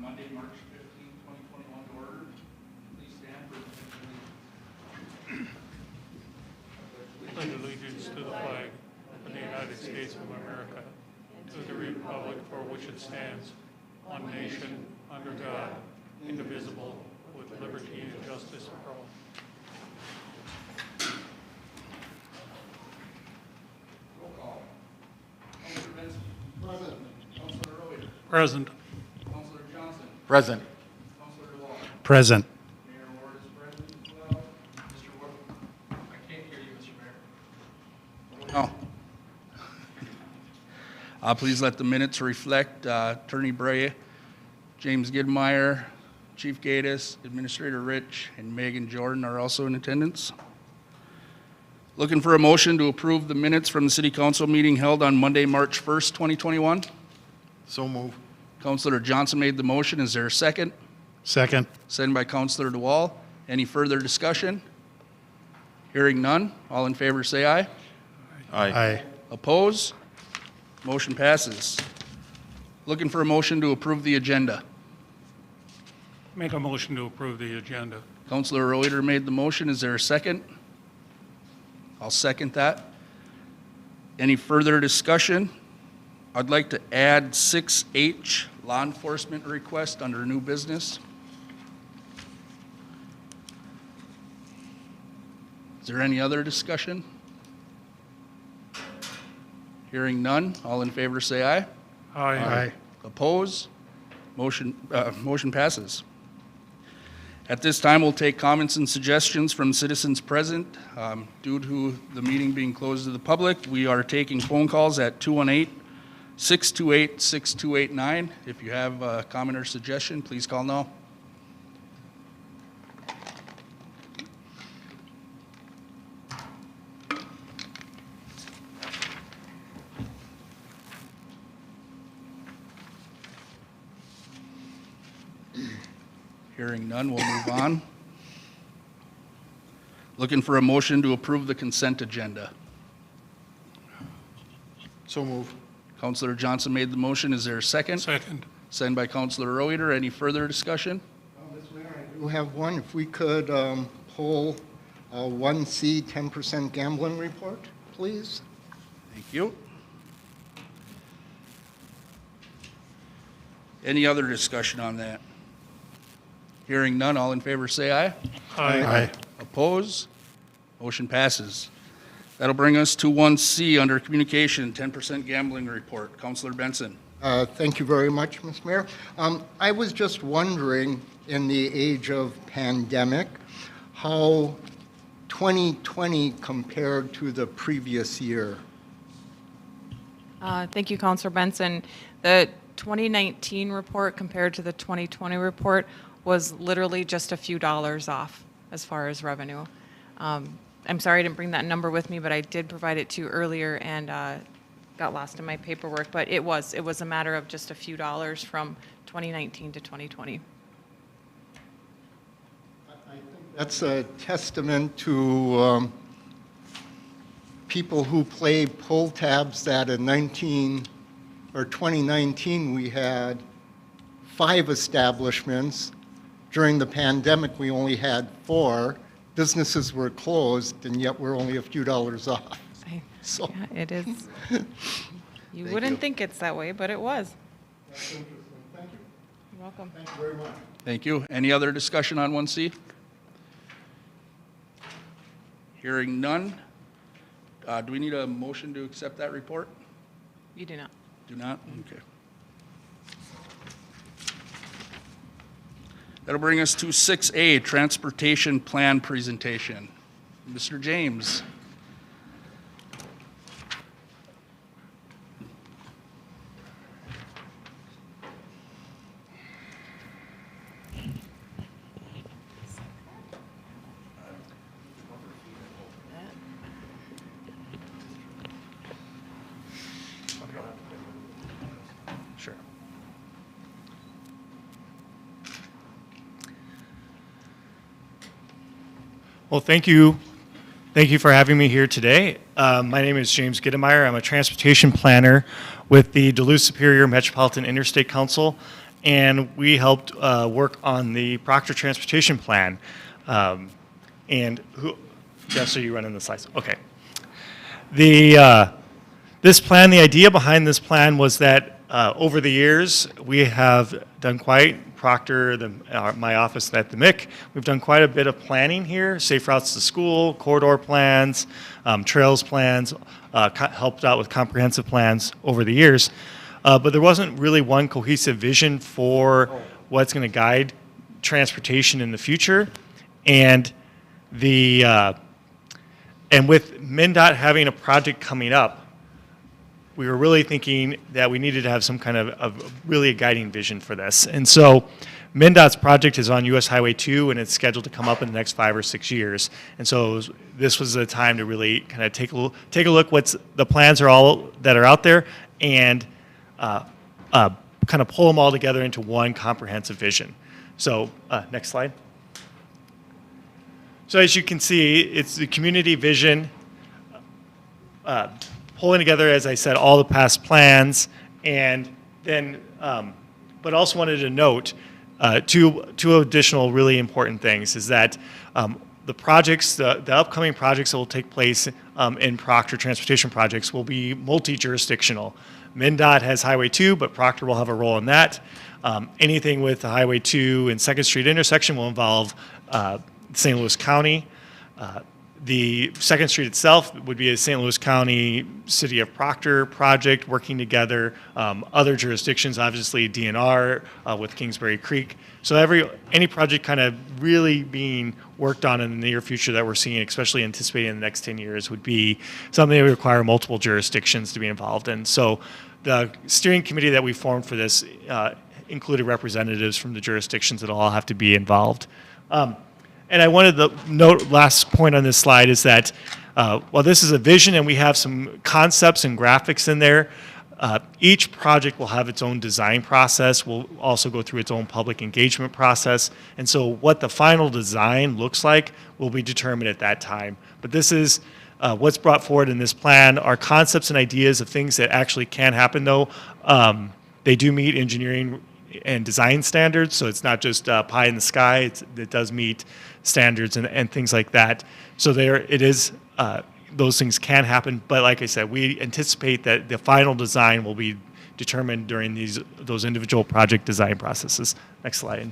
Monday, March 15, 2021 to order. Please stand for the Pledge allegiance to the flag of the United States of America, to the republic for which it stands, one nation, under God, indivisible, with liberty and justice for all. roll call. Councilor Benson. Present. Councilor Rowley. Present. Councilor Johnson. Present. Councilor DeWall. Present. Mayor Ward is present as well. Mr. Ward, I can't hear you, Mr. Mayor. Oh. Please let the minutes reflect Attorney Bray, James Gidmeyer, Chief Gaddis, Administrator Rich, and Megan Jordan are also in attendance. Looking for a motion to approve the minutes from the City Council meeting held on Monday, March 1st, 2021. So move. Councilor Johnson made the motion. Is there a second? Second. Second by Councilor DeWall. Any further discussion? Hearing none. All in favor say aye. Aye. Oppose? Motion passes. Looking for a motion to approve the agenda. Make a motion to approve the agenda. Councilor Reuter made the motion. Is there a second? I'll second that. Any further discussion? I'd like to add 6H, law enforcement request under new business. Is there any other discussion? Hearing none. All in favor say aye. Aye. Oppose? Motion passes. At this time, we'll take comments and suggestions from citizens present. Due to the meeting being closed to the public, we are taking phone calls at 218-628-6289. If you have a comment or suggestion, please call now. Hearing none, we'll move on. Looking for a motion to approve the consent agenda. So move. Councilor Johnson made the motion. Is there a second? Second. Second by Councilor Reuter. Any further discussion? Mr. Mayor, I do have one. If we could pull 1C 10% gambling report, please. Thank you. Any other discussion on that? Hearing none, all in favor say aye. Aye. Oppose? Motion passes. That'll bring us to 1C under communication, 10% gambling report. Councilor Benson. Thank you very much, Mr. Mayor. I was just wondering, in the age of pandemic, how 2020 compared to the previous year. Thank you, Councilor Benson. The 2019 report compared to the 2020 report was literally just a few dollars off as far as revenue. I'm sorry I didn't bring that number with me, but I did provide it to you earlier and got lost in my paperwork. But it was a matter of just a few dollars from 2019 to 2020. I think that's a testament to people who play pull tabs that in 2019 we had 5 establishments. During the pandemic, we only had 4. Businesses were closed, and yet we're only a few dollars off. So Yeah, it is. You Thank wouldn't you. think it's that way, but it was. that's interesting. Thank you. You're welcome. Thank you very much. Thank you. Any other discussion on 1C? Hearing none. Do we need a motion to accept that report? You do not. Do not? Okay. That'll bring us to 6A, Transportation Plan Presentation. Mr. James. Sure. Well, thank you. Thank you for having me here today. My name is James Gidmeyer. I'm a transportation planner with the Duluth Superior Metropolitan Interstate Council, and we helped work on the Proctor Transportation Plan. And who, Jess, are you running the slides? Okay. This plan, the idea behind this plan was that over the years, we have done Proctor, my office at the MIC, we've done quite a bit of planning here, safe routes to school, corridor plans, trails plans, helped out with comprehensive plans over the years. But there wasn't really one cohesive vision for what's going to guide transportation in the future. And and with MnDOT having a project coming up, we were really thinking that we needed to have some kind of really a guiding vision for this. And so MnDOT's project is on US Highway 2, and it's scheduled to come up in the next 5 or 6 years. And so this was the time to really kind of take a look what's the plans are all that are out there, and kind of pull them all together into one comprehensive vision. So next slide. So as you can see, it's the community vision, pulling together, as I said, all the past plans, and then, but also wanted to note two additional really important things is that the projects, the upcoming projects that will take place in Proctor Transportation Projects will be multi-jurisdictional. MnDOT has Highway 2, but Proctor will have a role in that. Anything with the Highway 2 and 2nd Street intersection will involve St. Louis County. The 2nd Street itself would be a St. Louis County City of Proctor project working together. Other jurisdictions, obviously DNR with Kingsbury Creek. So any project kind of really being worked on in the near future that we're seeing, especially anticipating in the next 10 years, would be something that would require multiple jurisdictions to be involved in. So the steering committee that we formed for this included representatives from the jurisdictions that all have to be involved. And I wanted to note, last point on this slide is that while this is a vision and we have some concepts and graphics in there, each project will have its own design process, will also go through its own public engagement process, and so what the final design looks like will be determined at that time. But this is what's brought forward in this plan are concepts and ideas of things that actually can happen, though. They do meet engineering and design standards, so it's not just pie in the sky. It does meet standards and things like that. So it is, those things can happen, but like I said, we anticipate that the final design will be determined during those individual project design processes. Next slide.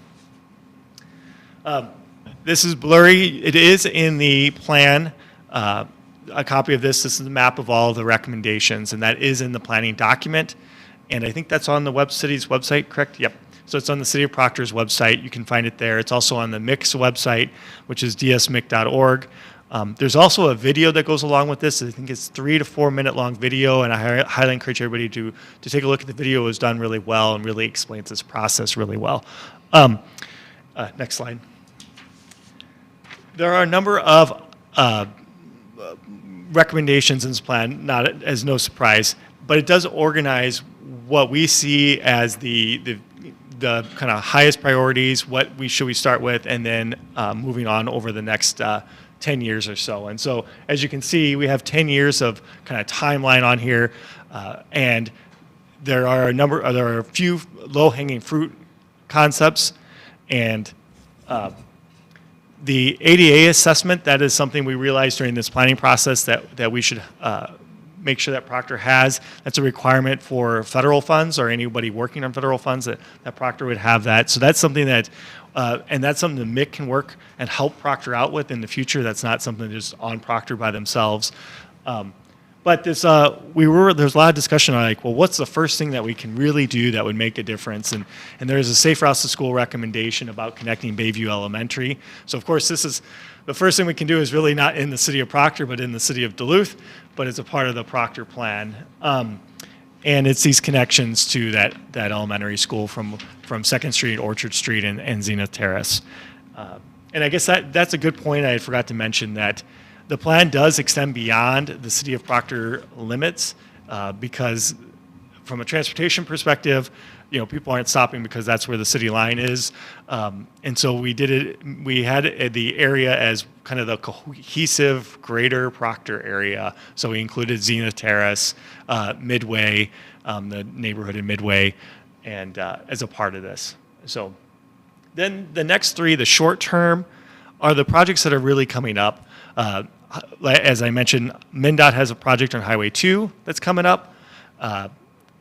This is blurry. It is in the plan. A copy of this is the map of all of the recommendations, and that is in the planning document. And I think that's on the city's website, correct? Yep. So it's on the City of Proctor's website. You can find it there. It's also on the MIC's website, which is dsmic.org. There's also a video that goes along with this. I think it's 3 to 4 minute long video, and I highly encourage everybody to take a look at the video. It was done really well and really explains this process really well. Next slide. There are a number of recommendations in this plan, not as no surprise, but it does organize what we see as the kind of highest priorities, what should we start with, and then moving on over the next 10 years or so. And so, as you can see, we have 10 years of kind of timeline on here, and there are a few low-hanging fruit concepts, and the ADA assessment, that is something we realized during this planning process that we should make sure that Proctor has. That's a requirement for federal funds or anybody working on federal funds that Proctor would have that. So that's something that, and that's something the MIC can work and help Proctor out with in the future. That's not something just on Proctor by themselves. But there's a lot of discussion on like, well, what's the first thing that we can really do that would make a difference? And there's a safe routes to school recommendation about connecting Bayview Elementary. So of course, this is the first thing we can do is really not in the city of Proctor, but in the city of Duluth, but it's a part of the Proctor plan. And it's these connections to that elementary school from 2nd Street, Orchard Street, and Zenith Terrace. And I guess that's a good point. I forgot to mention that the plan does extend beyond the city of Proctor limits because from a transportation perspective, people aren't stopping because that's where the city line is. And so we had the area as kind of the cohesive greater Proctor area. So we included Zenith Terrace, Midway, the neighborhood in Midway, and as a part of this. So then the next three, the short term, are the projects that are really coming up. As I mentioned, MnDOT has a project on Highway 2 that's coming up.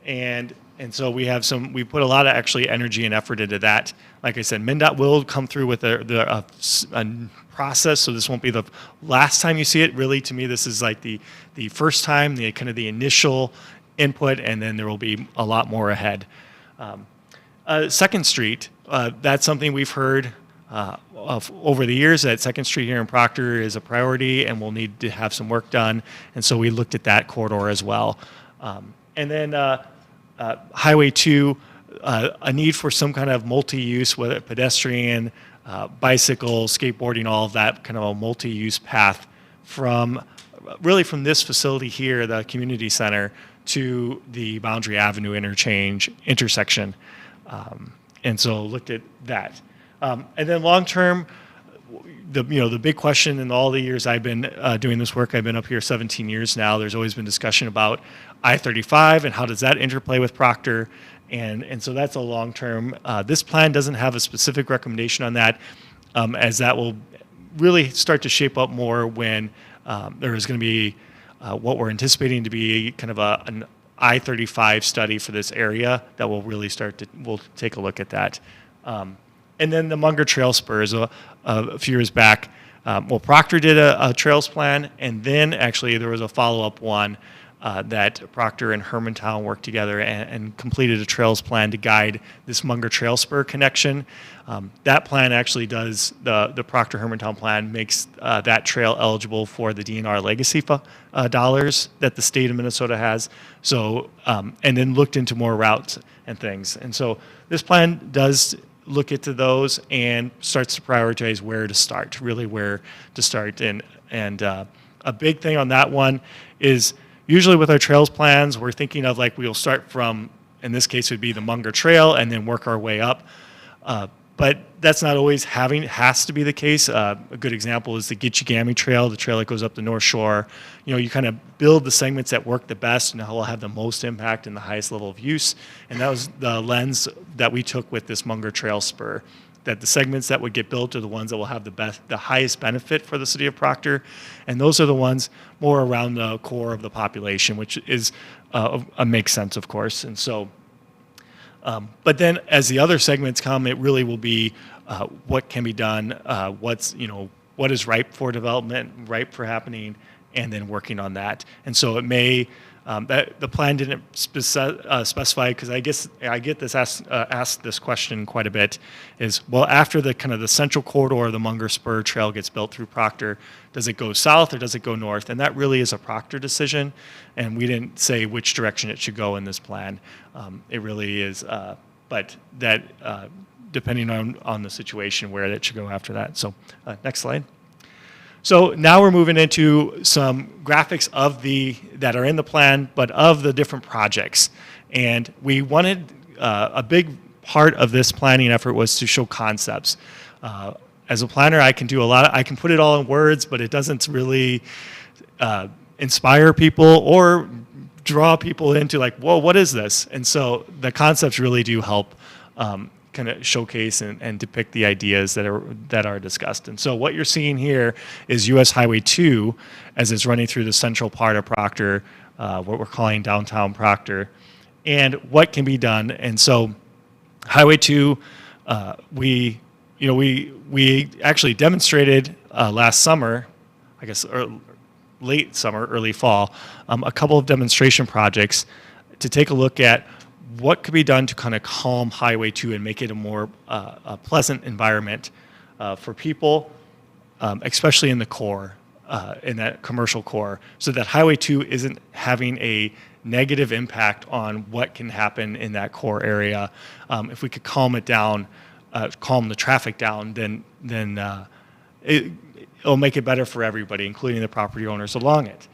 And so we put a lot of actually energy and effort into that. Like I said, MnDOT will come through with a process, so this won't be the last time you see it. Really, to me, this is like the first time, the kind of the initial input, and then there will be a lot more ahead. Second Street, that's something we've heard of over the years, that Second Street here in Proctor is a priority and we'll need to have some work done. And so we looked at that corridor as well. And then Highway 2, a need for some kind of multi-use, whether pedestrian, bicycle, skateboarding, all of that kind of a multi-use path from this facility here, the community center, to the Boundary Avenue intersection. And so looked at that. And then long term, the big question in all the years I've been doing this work, I've been up here 17 years now, there's always been discussion about I-35 and how does that interplay with Proctor. And so that's a long term. This plan doesn't have a specific recommendation on that, as that will really start to shape up more when there is going to be what we're anticipating to be kind of an I-35 study for this area that will really we'll take a look at that. And then the Munger Trail Spurs, a few years back, Proctor did a trails plan, and then actually there was a follow-up one that Proctor and Hermantown worked together and completed a trails plan to guide this Munger Trail Spur connection. That plan actually does, the Proctor Hermantown plan makes that trail eligible for the DNR legacy dollars that the state of Minnesota has. So, and then looked into more routes and things. And so this plan does look into those and starts to prioritize where to start, really where to start. And a big thing on that one is usually with our trails plans, we're thinking of like we'll start from, in this case would be the Munger Trail, and then work our way up. But that's not always has to be the case. A good example is the Gitchigami Trail, the trail that goes up the North Shore. You kind of build the segments that work the best and will have the most impact and the highest level of use. And that was the lens that we took with this Munger Trail Spur, that the segments that would get built are the ones that will have the highest benefit for the city of Proctor. And those are the ones more around the core of the population, which is makes sense, of course. And so, but then as the other segments come, it really will be what can be done, what is ripe for development, ripe for happening, and then working on that. And so it may, the plan didn't specify, because I guess I get this asked this question quite a bit, is, well, after the kind of the central corridor of the Munger Spur Trail gets built through Proctor, does it go south or does it go north? And that really is a Proctor decision, and we didn't say which direction it should go in this plan. It really is, but that depending on the situation where it should go after that. So next slide. So now we're moving into some graphics that are in the plan, but of the different projects. And we wanted, a big part of this planning effort was to show concepts. As a planner, I can do I can put it all in words, but it doesn't really inspire people or draw people into like, whoa, what is this? And so the concepts really do help kind of showcase and depict the ideas that are discussed. And so what you're seeing here is US Highway 2 as it's running through the central part of Proctor, what we're calling downtown Proctor, and what can be done. And so Highway 2, we actually demonstrated last summer, I guess, or late summer, early fall, a couple of demonstration projects to take a look at what could be done to kind of calm Highway 2 and make it a more pleasant environment for people, especially in the core, in that commercial core, so that Highway 2 isn't having a negative impact on what can happen in that core area. If we could calm it down, calm the traffic down, then it'll make it better for everybody, including the property owners along it.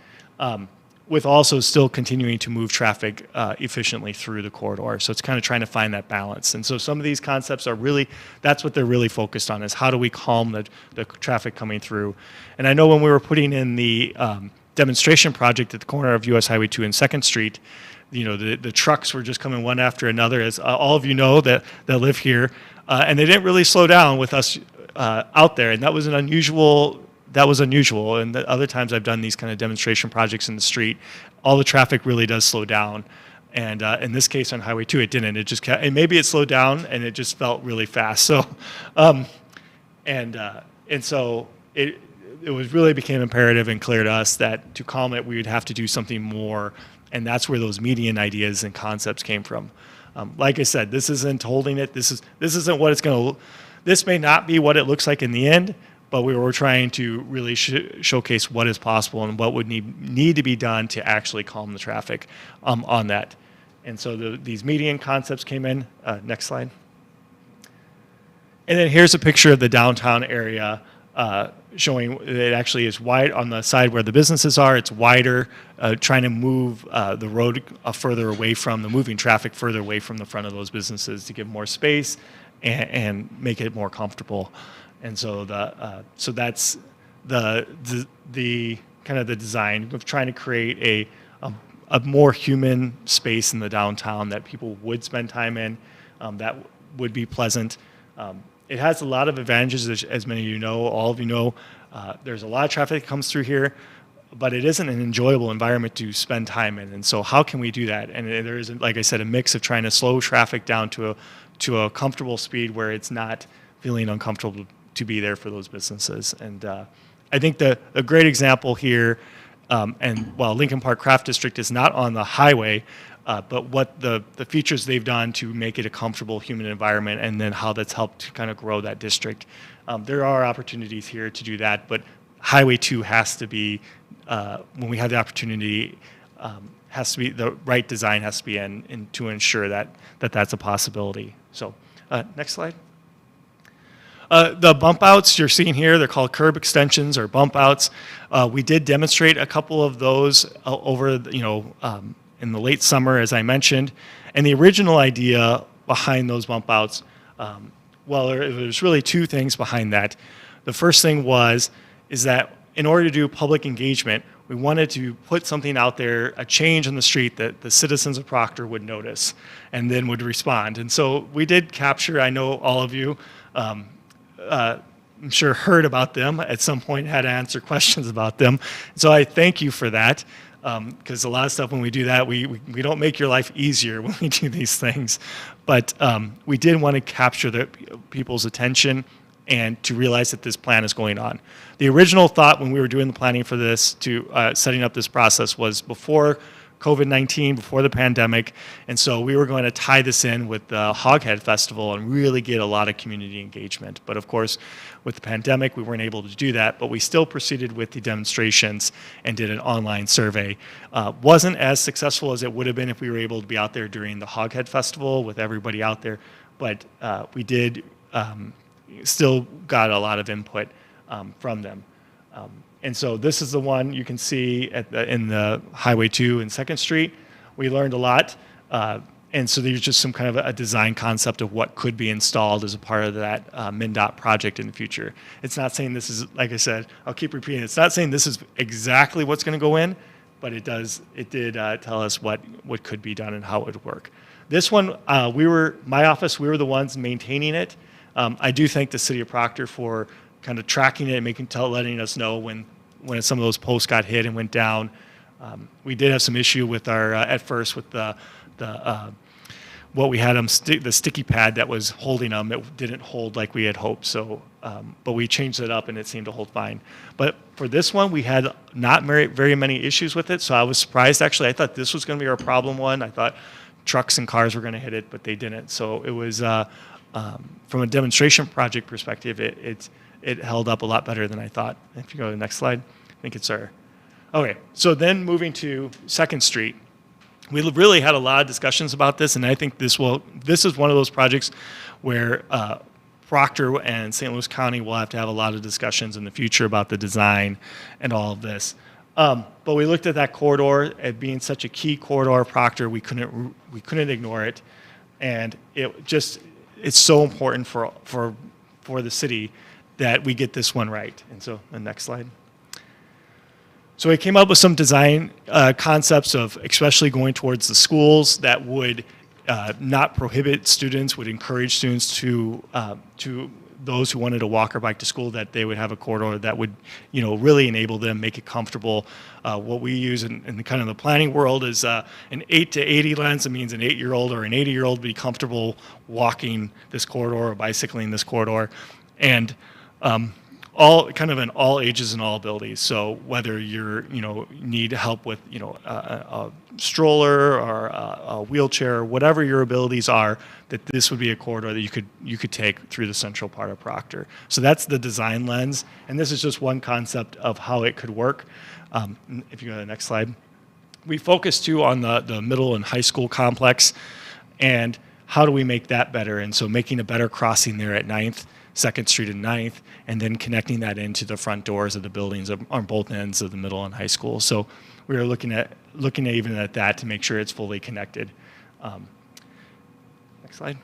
With also still continuing to move traffic efficiently through the corridor. So it's kind of trying to find that balance. And so some of these concepts are really, that's what they're really focused on, is how do we calm the traffic coming through. And I know when we were putting in the demonstration project at the corner of US Highway 2 and 2nd Street, the trucks were just coming one after another, as all of you know that live here, and they didn't really slow down with us out there, and that was unusual. And the other times I've done these kind of demonstration projects in the street, all the traffic really does slow down. And in this case on Highway 2, it didn't. It just and maybe it slowed down, and it just felt really fast. So, and so it was really became imperative and clear to us that to calm it, we would have to do something more, and that's where those median ideas and concepts came from. Like I said, this isn't holding it. This isn't what it's going to. This may not be what it looks like in the end, but we were trying to really showcase what is possible and what would need to be done to actually calm the traffic on that. And so these median concepts came in. Next slide. And then here's a picture of the downtown area showing it actually is wide on the side where the businesses are. It's wider, trying to move the road further away from the moving traffic, further away from the front of those businesses to give more space and make it more comfortable. And so so that's the kind of the design of trying to create a more human space in the downtown that people would spend time in, that would be pleasant. It has a lot of advantages, as many of you know, all of you know. There's a lot of traffic that comes through here, but it isn't an enjoyable environment to spend time in. And so how can we do that? And there is, like I said, a mix of trying to slow traffic down to a comfortable speed where it's not feeling uncomfortable to be there for those businesses. And I think a great example here, and while Lincoln Park Craft District is not on the highway, but what the features they've done to make it a comfortable human environment, and then how that's helped to kind of grow that district. There are opportunities here to do that, but Highway 2 has to be, when we have the opportunity, has to be, the right design has to be in to ensure that's a possibility. So next slide. The bump outs you're seeing here, they're called curb extensions or bump outs. We did demonstrate a couple of those over, in the late summer, as I mentioned. And the original idea behind those bump outs, there's really two things behind that. The first thing is that in order to do public engagement, we wanted to put something out there, a change on the street that the citizens of Proctor would notice and then would respond. And so we did capture, I know all of you, I'm sure heard about them at some point, had to answer questions about them. So I thank you for that, because a lot of stuff when we do that, we don't make your life easier when we do these things. But we did want to capture the people's attention and to realize that this plan is going on. The original thought when we were doing the planning for this, setting up this process, was before COVID-19, before the pandemic, and so we were going to tie this in with the Hoghead Festival and really get a lot of community engagement. But of course, with the pandemic, we weren't able to do that, but we still proceeded with the demonstrations and did an online survey. Wasn't as successful as it would have been if we were able to be out there during the Hoghead Festival with everybody out there, but we did still got a lot of input from them. And so this is the one you can see in the Highway 2 and 2nd Street. We learned a lot. And so there's just some kind of a design concept of what could be installed as a part of that MnDOT project in the future. It's not saying this is, like I said, I'll keep repeating, it's not saying this is exactly what's going to go in, but it did tell us what could be done and how it would work. This one, my office, we were the ones maintaining it. I do thank the City of Proctor for kind of tracking it and letting us know when some of those posts got hit and went down. We did have some issue with at first with what we had the sticky pad that was holding them. It didn't hold like we had hoped. So, but we changed it up and it seemed to hold fine. But for this one, we had not very many issues with it. So I was surprised. Actually, I thought this was going to be our problem one. I thought trucks and cars were going to hit it, but they didn't. So it was from a demonstration project perspective, it held up a lot better than I thought. If you go to the next slide, I think it's our. Okay, so then moving to 2nd Street. We really had a lot of discussions about this, and I think this is one of those projects where Proctor and St. Louis County will have to have a lot of discussions in the future about the design and all of this. But we looked at that corridor as being such a key corridor of Proctor, we couldn't ignore it, and it's so important for the city that we get this one right. And so the next slide. So we came up with some design concepts of especially going towards the schools that would not prohibit students, would encourage students to those who wanted to walk or bike to school, that they would have a corridor that would, really enable them, make it comfortable. What we use in the kind of the planning world is an 8 to 80 lens. It means an 8-year-old or an 80-year-old be comfortable walking this corridor or bicycling this corridor. And all kind of in all ages and all abilities. So whether you're, need help with, a stroller or a wheelchair, whatever your abilities are, that this would be a corridor that you could take through the central part of Proctor. So that's the design lens, and this is just one concept of how it could work. If you go to the next slide. We focus too on the middle and high school complex, and how do we make that better? And so making a better crossing there at 9th, 2nd Street and 9th, and then connecting that into the front doors of the buildings on both ends of the middle and high school. So we are looking at even at that to make sure it's fully connected. Next slide.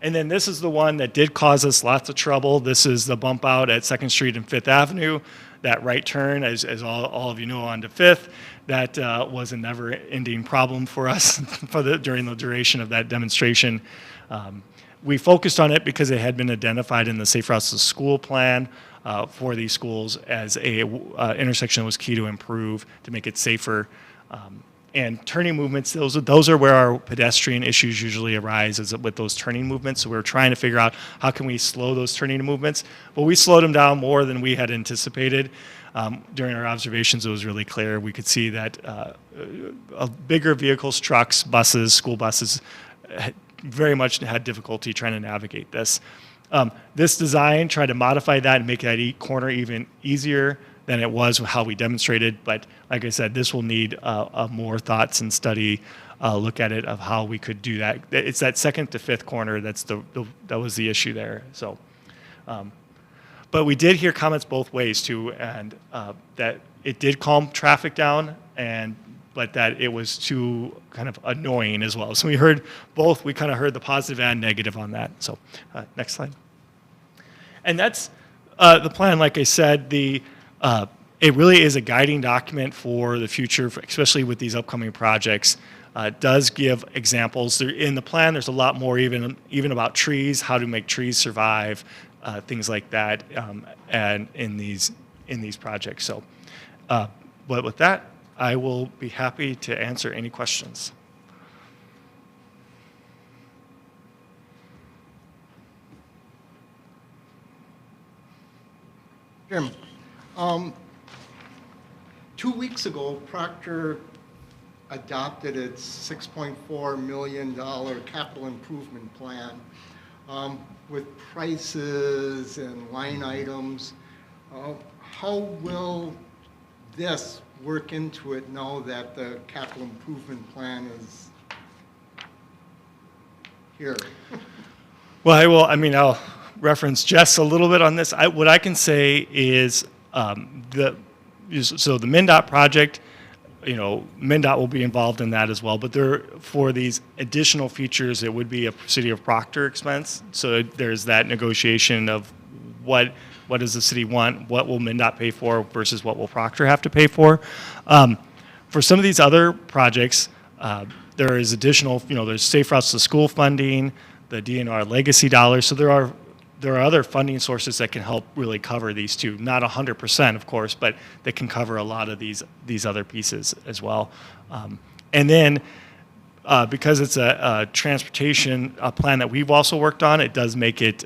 And then this is the one that did cause us lots of trouble. This is the bump out at 2nd Street and 5th Avenue. That right turn, as all of you know, onto 5th, that was a never-ending problem for us during the duration of that demonstration. We focused on it because it had been identified in the Safe Routes to School plan for these schools as a intersection that was key to improve, to make it safer. And turning movements, those are where our pedestrian issues usually arise, is with those turning movements. So we were trying to figure out how can we slow those turning movements. But we slowed them down more than we had anticipated. During our observations, it was really clear. We could see that bigger vehicles, trucks, buses, school buses, very much had difficulty trying to navigate this. This design tried to modify that and make that corner even easier than it was how we demonstrated. But like I said, this will need more thoughts and study, look at it of how we could do that. It's that 2nd to 5th corner that was the issue there. So, but we did hear comments both ways too, and that it did calm traffic down, but that it was too kind of annoying as well. So we heard both. We kind of heard the positive and negative on that. So next slide. And that's the plan. Like I said, it really is a guiding document for the future, especially with these upcoming projects. It does give examples. In the plan, there's a lot more even about trees, how to make trees survive, things like that, and in these projects. So, but with that, I will be happy to answer any questions. Jim, 2 weeks ago, Proctor adopted its $6.4 million capital improvement plan with prices and line items. How will this work into it now that the capital improvement plan is here? Well, I'll reference Jess a little bit on this. What I can say is the MnDOT project, MnDOT will be involved in that as well, but for these additional features, it would be a City of Proctor expense. So there's that negotiation of what does the city want, what will MnDOT pay for versus what will Proctor have to pay for. For some of these other projects, there is additional, there's Safe Routes to School funding, the DNR legacy dollars. So there are other funding sources that can help really cover these two. Not 100%, of course, but that can cover a lot of these other pieces as well. And then because it's a transportation plan that we've also worked on, it does make it,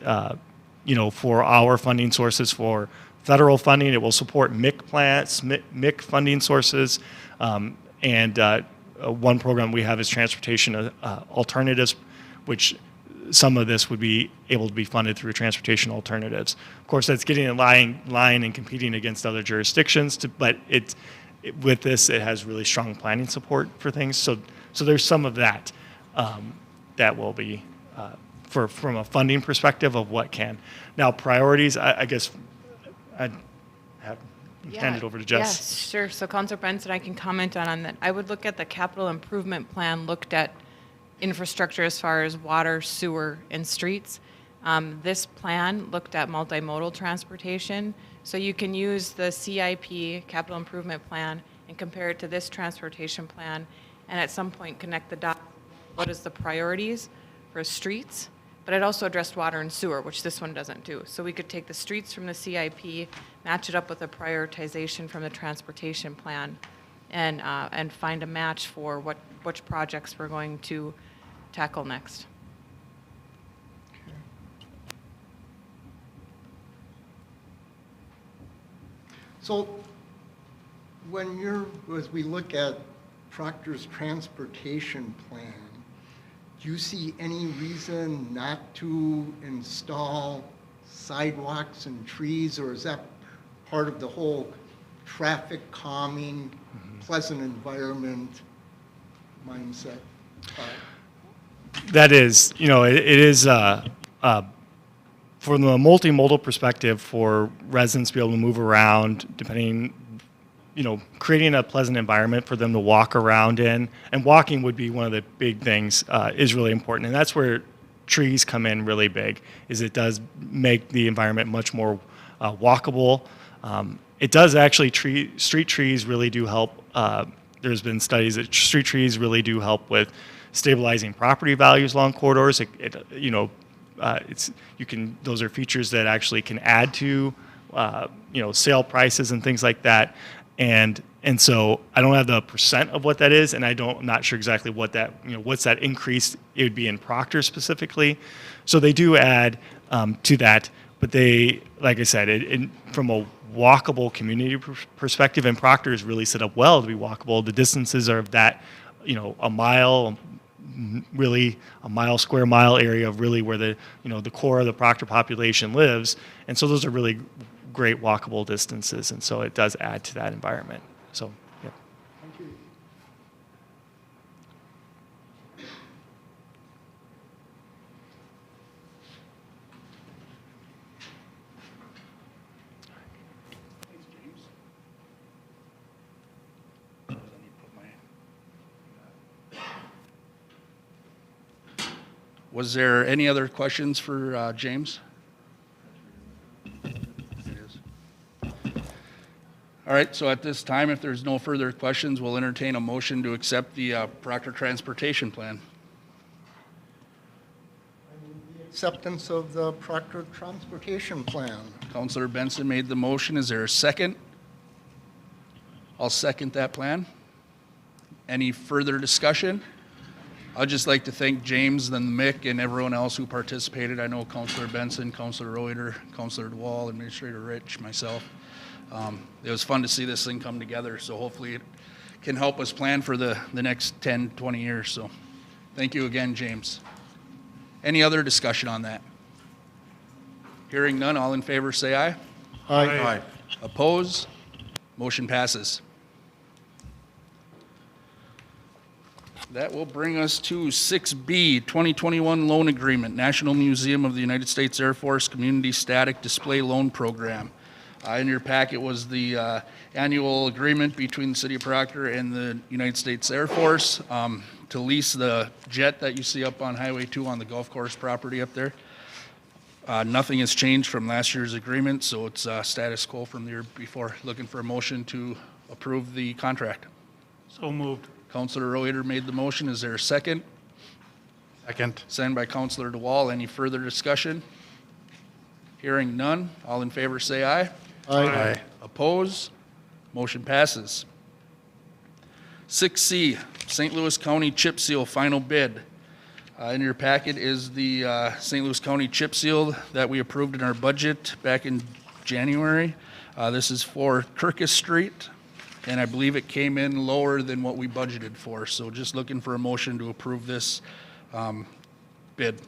for our funding sources for federal funding, it will support MIC plans, MIC funding sources. And one program we have is transportation alternatives, which some of this would be able to be funded through transportation alternatives. Of course, that's getting in line and competing against other jurisdictions. But with this, it has really strong planning support for things. So there's some of that that will be from a funding perspective of what can. Now, priorities. I guess I'd hand it over to Jess. Yes, sure. So Councilor Benson, I can comment on that. I would look at the capital improvement plan, looked at infrastructure as far as water, sewer, and streets. This plan looked at multimodal transportation, so you can use the CIP, capital improvement plan, and compare it to this transportation plan, and at some point connect the dots. What is the priorities for streets? But it also addressed water and sewer, which this one doesn't do. So we could take the streets from the CIP, match it up with a prioritization from the transportation plan, and find a match for which projects we're going to tackle next. So as we look at Proctor's transportation plan, do you see any reason not to install sidewalks and trees, or is that part of the whole traffic calming, pleasant environment mindset? That is, it is from the multimodal perspective for residents to be able to move around, depending, creating a pleasant environment for them to walk around in. And walking would be one of the big things, is really important. And that's where trees come in really big, is it does make the environment much more walkable. It does actually, street trees really do help. There's been studies that street trees really do help with stabilizing property values along corridors. Those are features that actually can add to, sale prices and things like that. And so I don't have the percent of what that is, and I'm not sure exactly what that, what's that increase. It would be in Proctor specifically. So they do add to that, but they, like I said, from a walkable community perspective, and Proctor is really set up well to be walkable. The distances are of that, a mile, really a square mile area of really where the core of the Proctor population lives, and so those are really great walkable distances, and so it does add to that environment. So yeah. Thank you. Thanks, James. Was there any other questions for James? All right, so at this time, if there's no further questions, we'll entertain a motion to accept the Proctor Transportation Plan. Acceptance of the Proctor Transportation Plan. Councilor Benson made the motion. Is there a second? I'll second that plan. Any further discussion? I'd just like to thank James and Mick and everyone else who participated. I know Councilor Benson, Councilor Reuter, Councilor DeWall, Administrator Rich, myself. It was fun to see this thing come together, so hopefully it can help us plan for the next 10, 20 years. So thank you again, James. Any other discussion on that? Hearing none, all in favor say aye. Aye. Oppose? Motion passes. That will bring us to 6B, 2021 Loan Agreement, National Museum of the United States Air Force Community Static Display Loan Program. In your packet was the annual agreement between the City of Proctor and the United States Air Force to lease the jet that you see up on Highway 2 on the golf course property up there. Nothing has changed from last year's agreement, so it's status quo from the year before. Looking for a motion to approve the contract. So moved. Councilor Reuter made the motion. Is there a second? Second. Second by Councilor DeWall. Any further discussion? Hearing none. All in favor say aye. Aye. Oppose? Motion passes. 6C, St. Louis County Chip Seal Final Bid. In your packet is the St. Louis County Chip Seal that we approved in our budget back in January. This is for Kirkus Street, and I believe it came in lower than what we budgeted for. So just looking for a motion to approve this bid.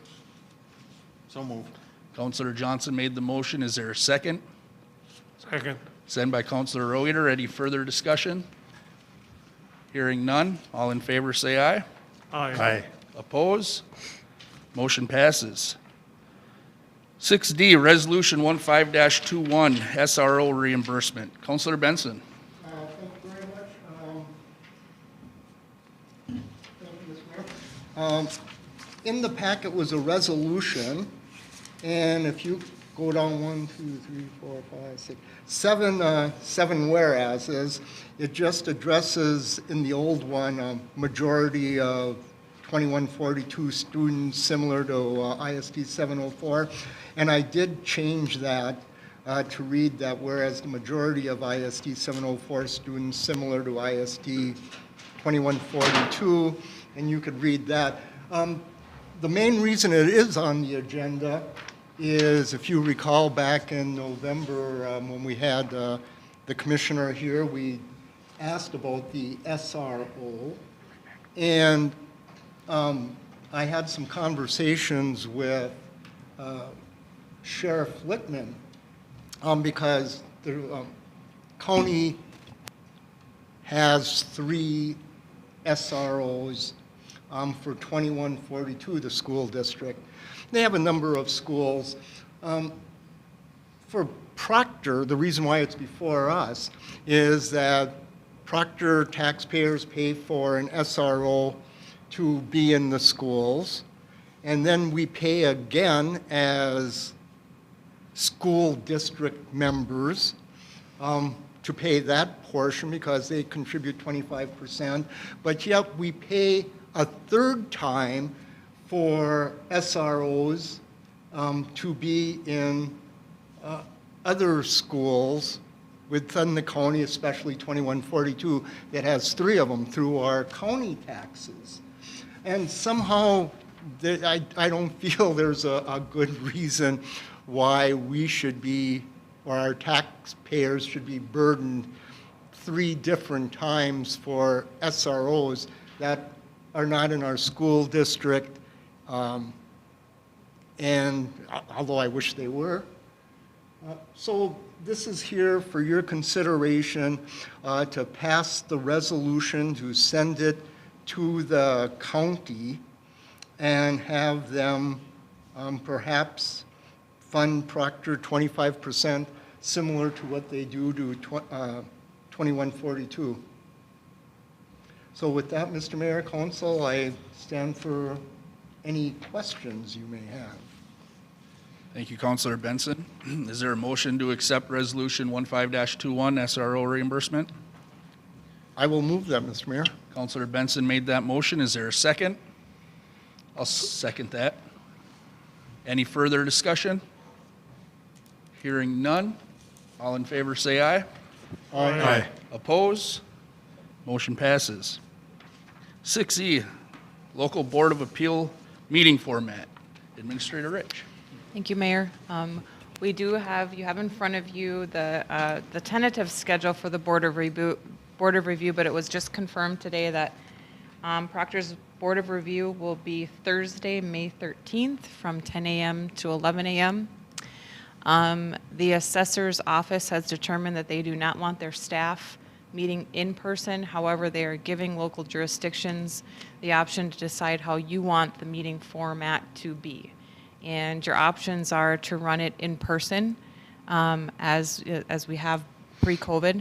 So moved. Councilor Johnson made the motion. Is there a second? Second. Second by Councilor Reuter. Any further discussion? Hearing none. All in favor say aye. Aye. Oppose? Motion passes. 6D, Resolution 15-21, SRO reimbursement. Councilor Benson. Thank you very much. Thank you, Mr. Mayor. In the packet was a resolution And if you go down 1, 2, 3, 4, 5, 6, 7 whereases, it just addresses in the old one a majority of 2142 students similar to ISD 704. And I did change that to read that whereas the majority of ISD 704 students similar to ISD 2142, and you could read that. The main reason it is on the agenda is, if you recall back in November when we had the commissioner here, we asked about the SRO. And I had some conversations with Sheriff Littman because the county has 3 SROs for 2142, the school district. They have a number of schools. For Proctor, the reason why it's before us is that Proctor taxpayers pay for an SRO to be in the schools, and then we pay again as school district members to pay that portion because they contribute 25%, but yet we pay a third time for SROs to be in other schools within the county, especially 2142, that has 3 of them through our county taxes. And somehow, I don't feel there's a good reason why we should be, or our taxpayers should be burdened 3 different times for SROs that are not in our school district, and although I wish they were. So this is here for your consideration to pass the resolution to send it to the county and have them perhaps fund Proctor 25%, similar to what they do to 2142. So with that, Mr. Mayor, Council, I stand for any questions you may have. Thank you, Councilor Benson. Is there a motion to accept Resolution 15-21 SRO reimbursement? I will move that, Mr. Mayor. Councilor Benson made that motion. Is there a second? I'll second that. Any further discussion? Hearing none. All in favor say aye. Aye. Oppose? Motion passes. 6E, Local Board of Appeal meeting format. Administrator Rich. Thank you, Mayor. We do have, you have in front of you the tentative schedule for the Board of Review, but it was just confirmed today that Proctor's Board of Review will be Thursday, May 13th from 10 a.m. to 11 a.m. The assessor's office has determined that they do not want their staff meeting in person. However, they are giving local jurisdictions the option to decide how you want the meeting format to be. And your options are to run it in person, as we have pre-COVID.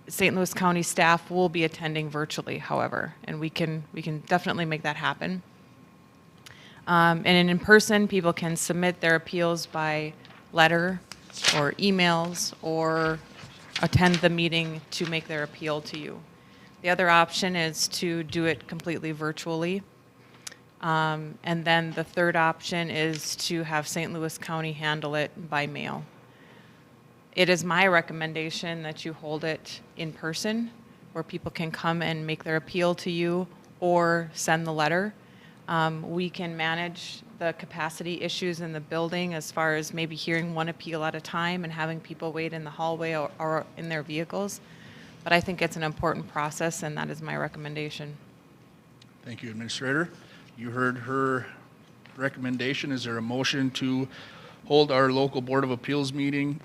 St. Louis County staff will be attending virtually, however, and we can definitely make that happen. And in person, people can submit their appeals by letter or emails or attend the meeting to make their appeal to you. The other option is to do it completely virtually. And then the third option is to have St. Louis County handle it by mail. It is my recommendation that you hold it in person, where people can come and make their appeal to you or send the letter. We can manage the capacity issues in the building as far as maybe hearing one appeal at a time and having people wait in the hallway or in their vehicles. But I think it's an important process, and that is my recommendation. Thank you, Administrator. You heard her recommendation. Is there a motion to hold our local Board of Appeals meeting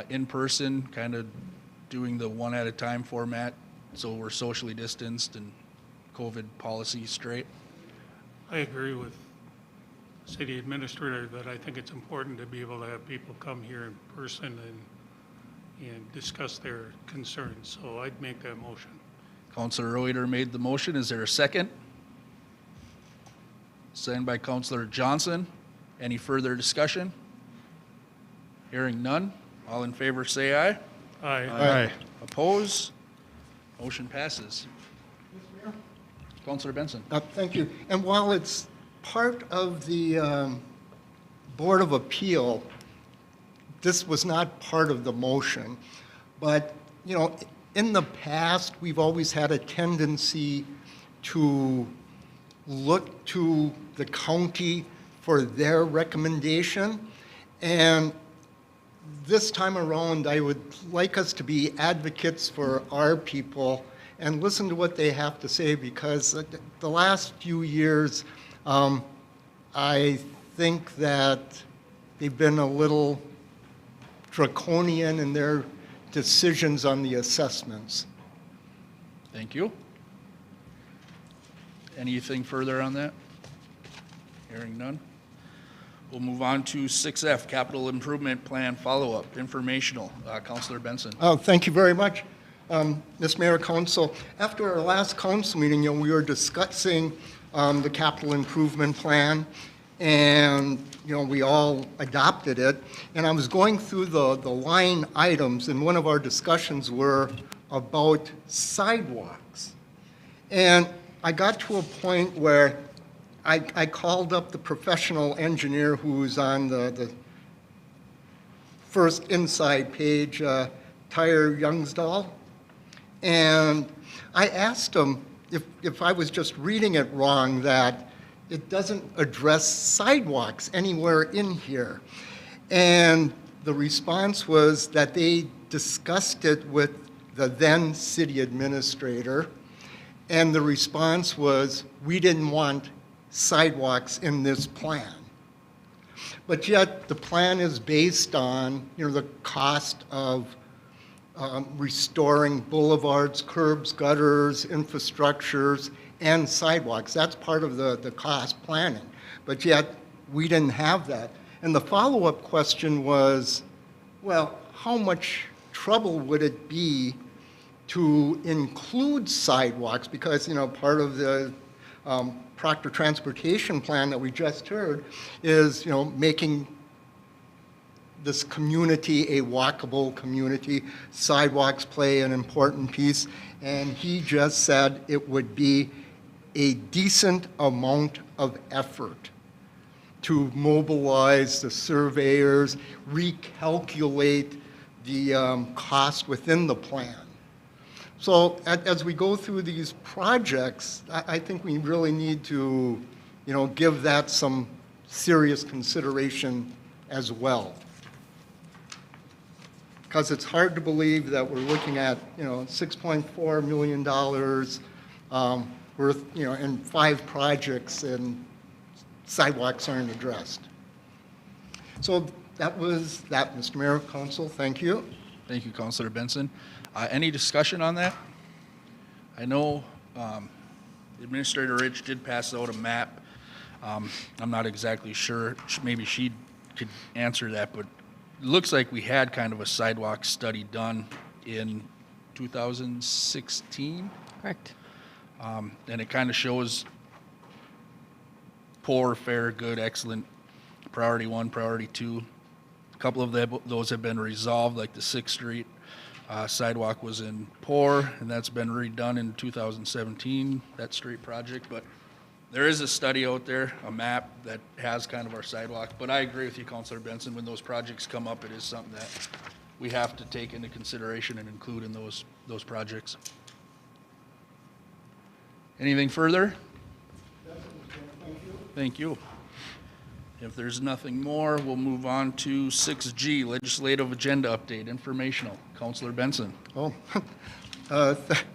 in person, kind of doing the one at a time format so we're socially distanced and COVID policy straight? I agree with City Administrator that I think it's important to be able to have people come here in person and discuss their concerns. So I'd make that motion. Councilor Reuter made the motion. Is there a second? Second by Councilor Johnson. Any further discussion? Hearing none. All in favor say aye. Aye. Aye. Oppose? Motion passes. Counselor Benson. Thank you. And while it's part of the Board of Appeal, this was not part of the motion. But, you know, in the past, we've always had a tendency to look to the county for their recommendation. And this time around, I would like us to be advocates for our people and listen to what they have to say, because the last few years, I think that they've been a little draconian in their decisions on the assessments. Thank you. Anything further on that? Hearing none. We'll move on to 6F, Capital Improvement Plan Follow-Up, Informational. Counselor Benson. Oh, thank you very much, Ms. Mayor, Council. After our last council meeting, you know, we were discussing the capital improvement plan, and you know, we all adopted it. And I was going through the line items, and one of our discussions were about sidewalks. And I got to a point where I called up the professional engineer who's on the first inside page, Tyre Youngsdahl, and I asked him if I was just reading it wrong, that it doesn't address sidewalks anywhere in here. And the response was that they discussed it with the then city administrator, and the response was, we didn't want sidewalks in this plan. But yet the plan is based on, you know, the cost of restoring boulevards, curbs, gutters, infrastructures, and sidewalks. That's part of the cost planning. But yet we didn't have that. And the follow-up question was, well, how much trouble would it be to include sidewalks? Because, you know, part of the Proctor transportation plan that we just heard is, you know, making this community a walkable community. Sidewalks play an important piece, and he just said it would be a decent amount of effort to mobilize the surveyors, recalculate the cost within the plan. So as we go through these projects, I think we really need to, you know, give that some serious consideration as well. Because it's hard to believe that we're looking at, you know, $6.4 million worth, you know, in 5 projects, and sidewalks aren't addressed. So that was that, Mr. Mayor, Council. Thank you. Thank you, Counselor Benson. Any discussion on that? I know Administrator Rich did pass out a map. I'm not exactly sure. Maybe she could answer that, but it looks like we had kind of a sidewalk study done in 2016. Correct. And it kind of shows poor, fair, good, excellent, priority 1, priority 2. A couple of those have been resolved, like the 6th Street sidewalk was in poor, and that's been redone in 2017, that street project. But there is a study out there, a map that has kind of our sidewalk. But I agree with you, Councilor Benson, when those projects come up, it is something that we have to take into consideration and include in those projects. Anything further? Thank you. If there's nothing more, we'll move on to 6G, Legislative Agenda Update, Informational. Councilor Benson. Oh,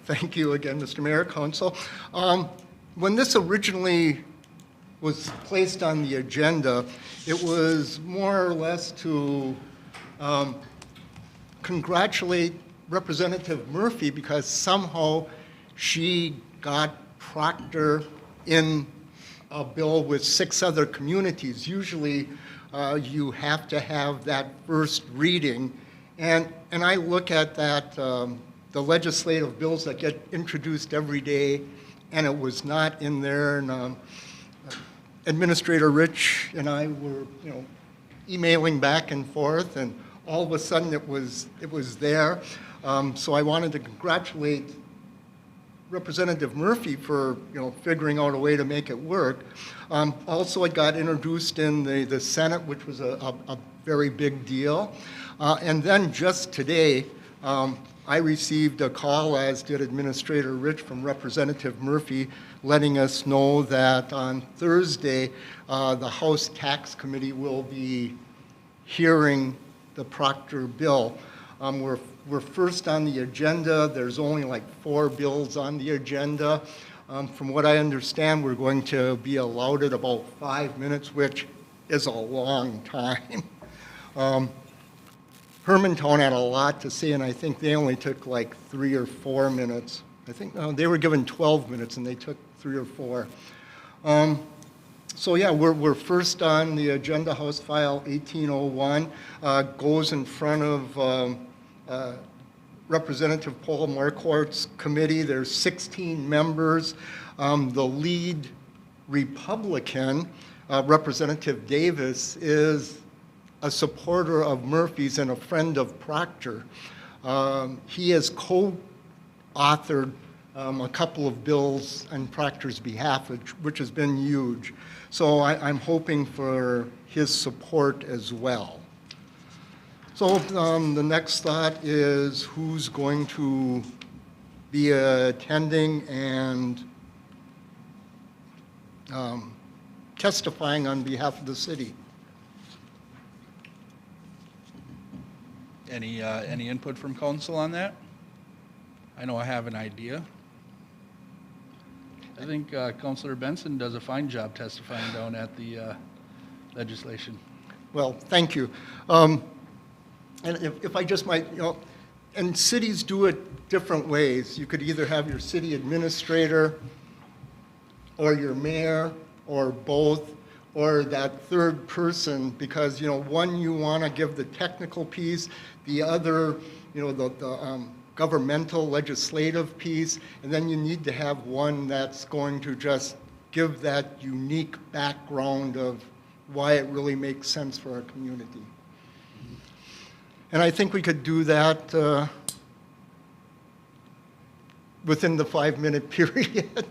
thank you again, Mr. Mayor, Council. When this originally was placed on the agenda, it was more or less to congratulate Representative Murphy, because somehow she got Proctor in a bill with 6 other communities. Usually you have to have that first reading. And I look at that, the legislative bills that get introduced every day, and it was not in there. And Administrator Rich and I were, emailing back and forth, and all of a sudden it was there. So I wanted to congratulate Representative Murphy for, figuring out a way to make it work. Also, it got introduced in the Senate, which was a very big deal. And then just today, I received a call, as did Administrator Rich, from Representative Murphy, letting us know that on Thursday, the House Tax Committee will be hearing the Proctor bill. We're first on the agenda. There's only like 4 bills on the agenda. From what I understand, we're going to be allowed at about 5 minutes, which is a long time. Hermantown had a lot to say, and I think they only took like 3 or 4 minutes. I think they were given 12 minutes, and they took 3 or 4. So yeah, we're first on the agenda. House File 1801 goes in front of Representative Paul Marquardt's committee. There's 16 members. The lead Republican, Representative Davis, is a supporter of Murphy's and a friend of Proctor. He has co-authored a couple of bills on Proctor's behalf, which has been huge. So I'm hoping for his support as well. So the next thought is who's going to be attending and testifying on behalf of the city. Any input from council on that? I know I have an idea. I think Councilor Benson does a fine job testifying down at the legislation. Well, thank you. And if I just might, and cities do it different ways. You could either have your city administrator or your mayor or both, or that third person, because, one, you want to give the technical piece, the other, the governmental legislative piece, and then you need to have one that's going to just give that unique background of why it really makes sense for our community. And I think we could do that within the 5-minute period.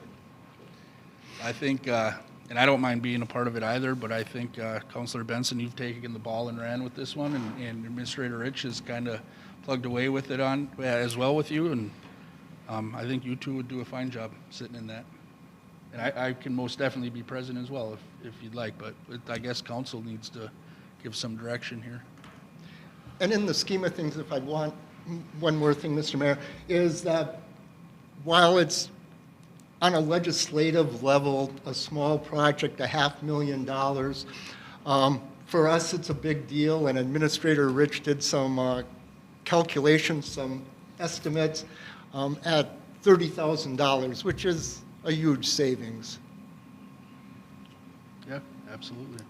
I think, and I don't mind being a part of it either, but I think Councilor Benson, you've taken the ball and ran with this one, and Administrator Rich has kind of plugged away with it on as well with you, and I think you two would do a fine job sitting in that. And I can most definitely be present as well if you'd like, but I guess council needs to give some direction here. And in the scheme of things, if I'd want one more thing, Mr. Mayor, is that while it's on a legislative level, a small project, $500,000, for us it's a big deal, and Administrator Rich did some calculations, some estimates at $30,000, which is a huge savings. Yeah, absolutely.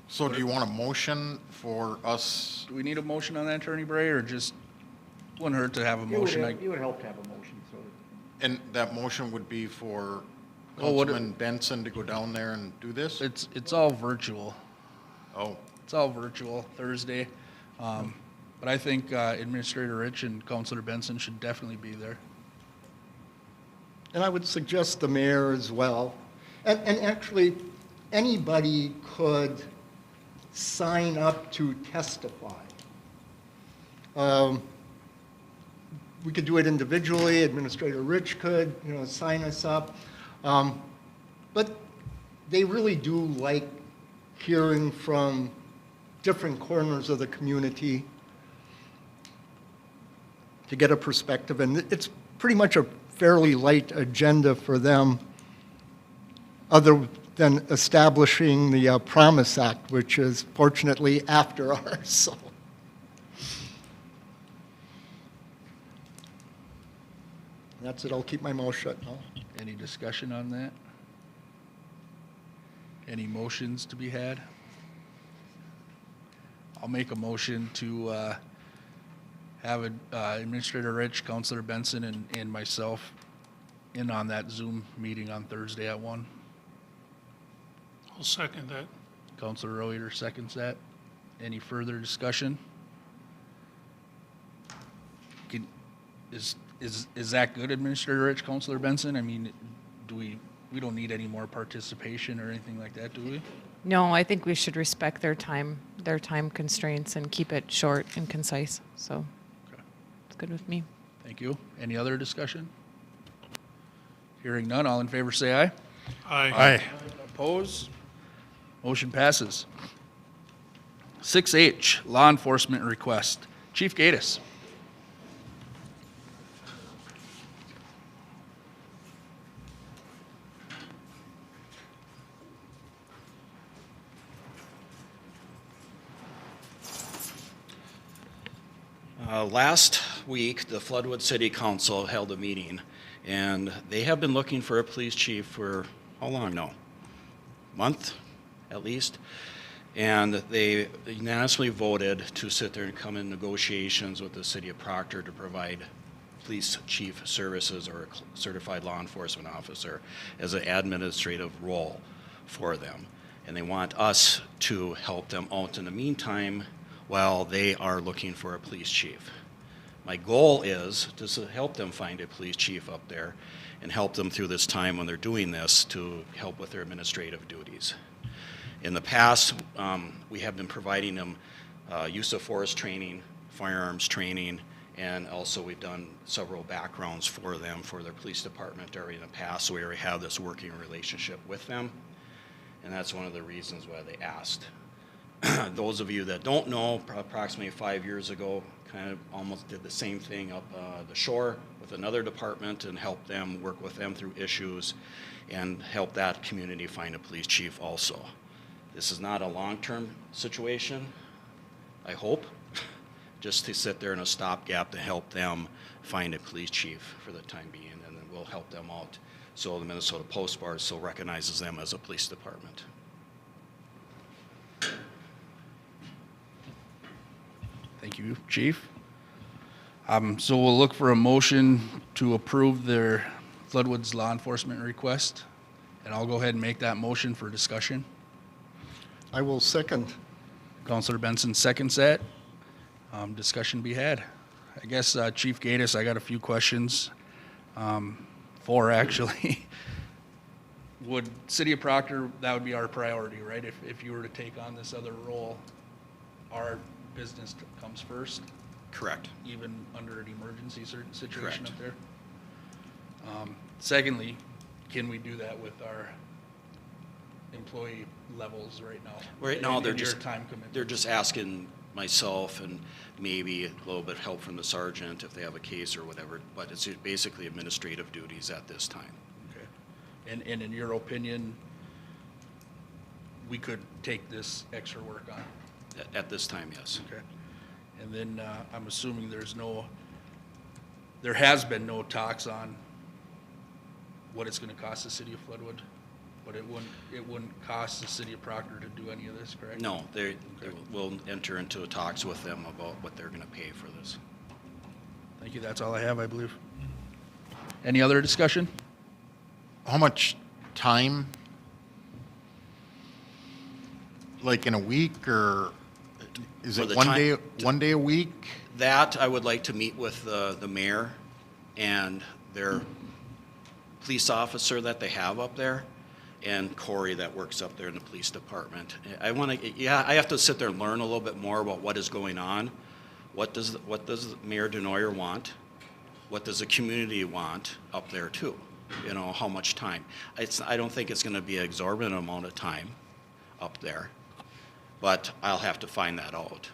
So do you want a motion for us? Do we need a motion on that, Attorney Bray, or just wouldn't hurt to have a motion? It would help to have a motion, so. And that motion would be for Oh, what- Councilman Benson to go down there and do this? It's all virtual. Oh, It's all virtual Thursday. But I think Administrator Rich and Councilor Benson should definitely be there. And I would suggest the mayor as well. And actually, anybody could sign up to testify. We could do it individually. Administrator Rich could, sign us up. But they really do like hearing from different corners of the community to get a perspective. And it's pretty much a fairly light agenda for them, other than establishing the Promise Act, which is fortunately after ours. So. That's it. I'll keep my mouth shut now. Any discussion on that? Any motions to be had? I'll make a motion to have Administrator Rich, Councilor Benson, and myself in on that Zoom meeting on Thursday at 1. I'll second that. Counselor Reuter seconds that. Any further discussion? Can- Is that good, Administrator Rich, Counselor Benson? I mean, we don't need any more participation or anything like that, do we? No, I think we should respect their time constraints and keep it short and concise. So Okay. it's good with me. Thank you. Any other discussion? Hearing none, all in favor say aye. Aye. Opposed? Motion passes. 6H, law enforcement request. Chief Gatus. Last week, the Floodwood City Council held a meeting, and they have been looking for a police chief for how long now? Month, at least? And they unanimously voted to sit there and come in negotiations with the city of Proctor to provide police chief services or a certified law enforcement officer as an administrative role for them. And they want us to help them out in the meantime while they are looking for a police chief. My goal is to help them find a police chief up there and help them through this time when they're doing this to help with their administrative duties. In the past, we have been providing them use of force training, firearms training, and also we've done several backgrounds for them for their police department already in the past, so we already have this working relationship with them, and that's one of the reasons why they asked. Those of you that don't know, approximately 5 years ago, kind of almost did the same thing up the shore with another department and helped them, work with them through issues and help that community find a police chief also. This is not a long-term situation, I hope, just to sit there in a stopgap to help them find a police chief for the time being, and then we'll help them out so the Minnesota Post Bar still recognizes them as a police department. Thank you, Chief. So we'll look for a motion to approve their Floodwoods law enforcement request, and I'll go ahead and make that motion for discussion. I will second. Counselor Benson seconds that. Discussion be had. I guess, Chief Gatus, I got a few questions, four actually. Would City of Proctor, that would be our priority, right? If you were to take on this other role, our business comes first, Correct. even under an emergency situation Correct. up there? Secondly, can we do that with our employee levels right now? Right now, And they're your just, time commitment? they're just asking myself and maybe a little bit of help from the sergeant if they have a case or whatever, but it's basically administrative duties at this time. Okay. And in your opinion, we could take this extra work on? At this time, yes. Okay. And then I'm assuming there has been no talks on what it's gonna cost the city of Floodwood, but it wouldn't cost the city of Proctor to do any of this, correct? No, they will enter into talks with them about what they're gonna pay for this. Thank you, that's all I have, I believe. Any other discussion? How much time? Like in a week, or is For it the one time- day, 1 day a week? That, I would like to meet with the mayor and their police officer that they have up there, and Corey that works up there in the police department. I have to sit there and learn a little bit more about what is going on. What does Mayor Denoyer want? What does the community want up there too? You know, how much time? I don't think it's gonna be an exorbitant amount of time up there, but I'll have to find that out.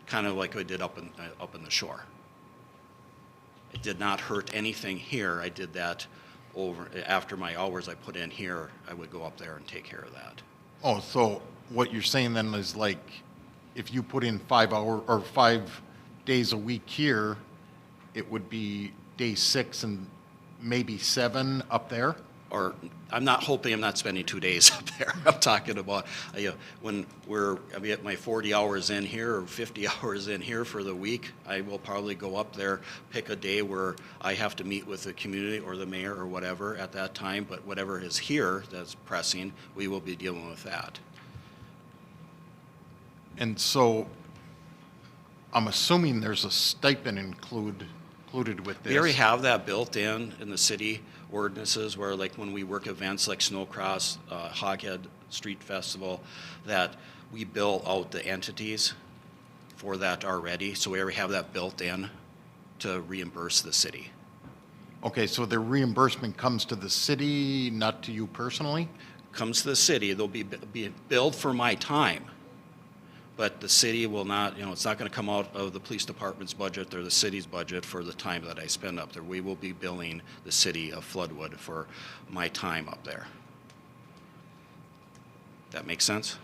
Kind of like I did up in the shore. It did not hurt anything here. I did that after my hours I put in here, I would go up there and take care of that. Oh, so what you're saying then is like, if you put in 5 hour or 5 days a week here, it would be day 6 and maybe 7 up there? or I'm not hoping I'm not spending 2 days up there. I'm talking about, when I'll be at my 40 hours in here or 50 hours in here for the week, I will probably go up there, pick a day where I have to meet with the community or the mayor or whatever at that time, but whatever is here that's pressing, we will be dealing with that. And so I'm assuming there's a stipend included with this. We already have that built in the city ordinances where, like, when we work events like Snowcross, Hoghead Street Festival, that we bill out the entities for that already. So we already have that built in to reimburse the city. Okay, so the reimbursement comes to the city, not to you personally? Comes to the city, they'll be billed for my time. But the city will not, it's not going to come out of the police department's budget or the city's budget for the time that I spend up there. We will be billing the city of Floodwood for my time up there. That makes sense?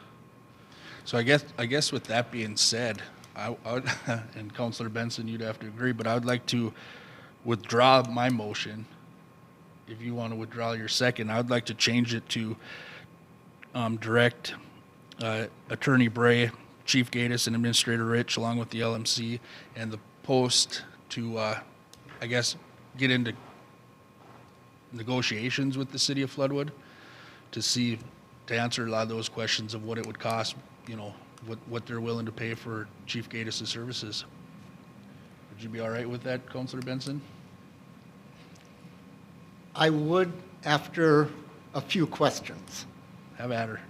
So I guess with that being said, I would, and Councilor Benson, you'd have to agree, but I would like to withdraw my motion. If you want to withdraw your second, I would like to change it to direct Attorney Bray, Chief Gaddis, and Administrator Rich, along with the LMC and the Post, to, I guess, get into negotiations with the city of Floodwood to answer a lot of those questions of what it would cost, what they're willing to pay for Chief Gaddis' services. Would you be all right with that, Councilor Benson? I would, after a few questions. Have at her.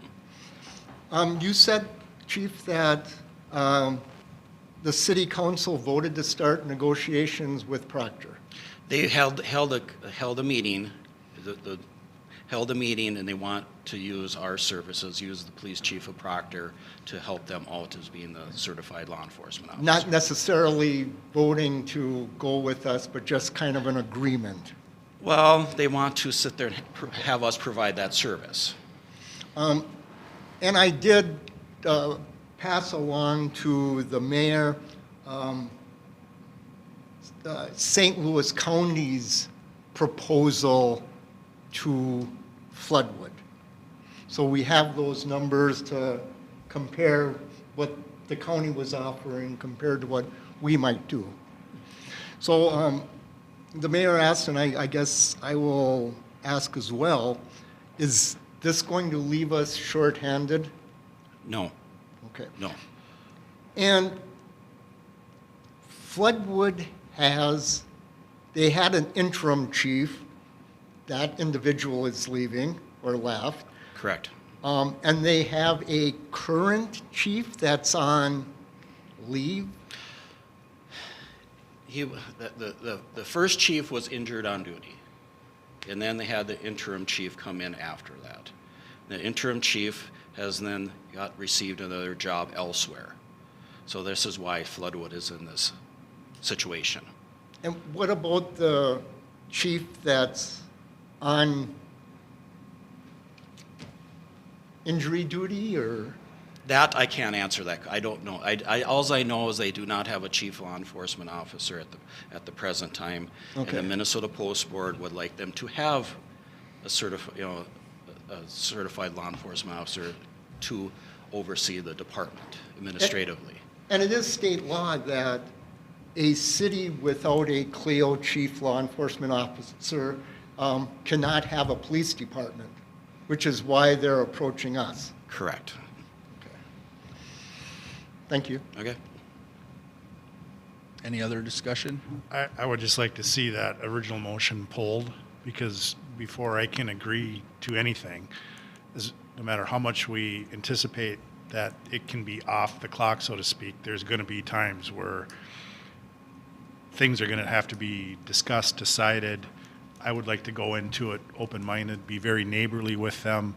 You said, Chief, that the city council voted to start negotiations with Proctor. They held a meeting, held a meeting, and they want to use our services, use the police chief of Proctor to help them out as being the certified law enforcement officer. Not necessarily voting to go with us, but just kind of an agreement. Well, they want to sit there and have us provide that service. And I did pass along to the mayor St. Louis County's proposal to Floodwood. So we have those numbers to compare what the county was offering compared to what we might do. So the mayor asked, and I guess I will ask as well, is this going to leave us shorthanded? No, Okay. no. And Floodwood they had an interim chief. That individual is leaving or left. Correct. And they have a current chief that's on leave. The first chief was injured on duty, and then they had the interim chief come in after that. The interim chief has then received another job elsewhere. So this is why Floodwood is in this situation. And what about the chief that's on injury duty or? That I can't answer that. I don't know. Alls I know is they do not have a chief law enforcement officer at the present time. Okay. And the Minnesota Post Board would like them to have a certified law enforcement officer to oversee the department administratively. And it is state law that a city without a CLEO chief law enforcement officer cannot have a police department, which is why they're approaching us. Correct. Thank you. Okay. Any other discussion? I would just like to see that original motion pulled, because before I can agree to anything, no matter how much we anticipate that it can be off the clock, so to speak, there's going to be times where things are going to have to be discussed, decided. I would like to go into it open-minded, be very neighborly with them,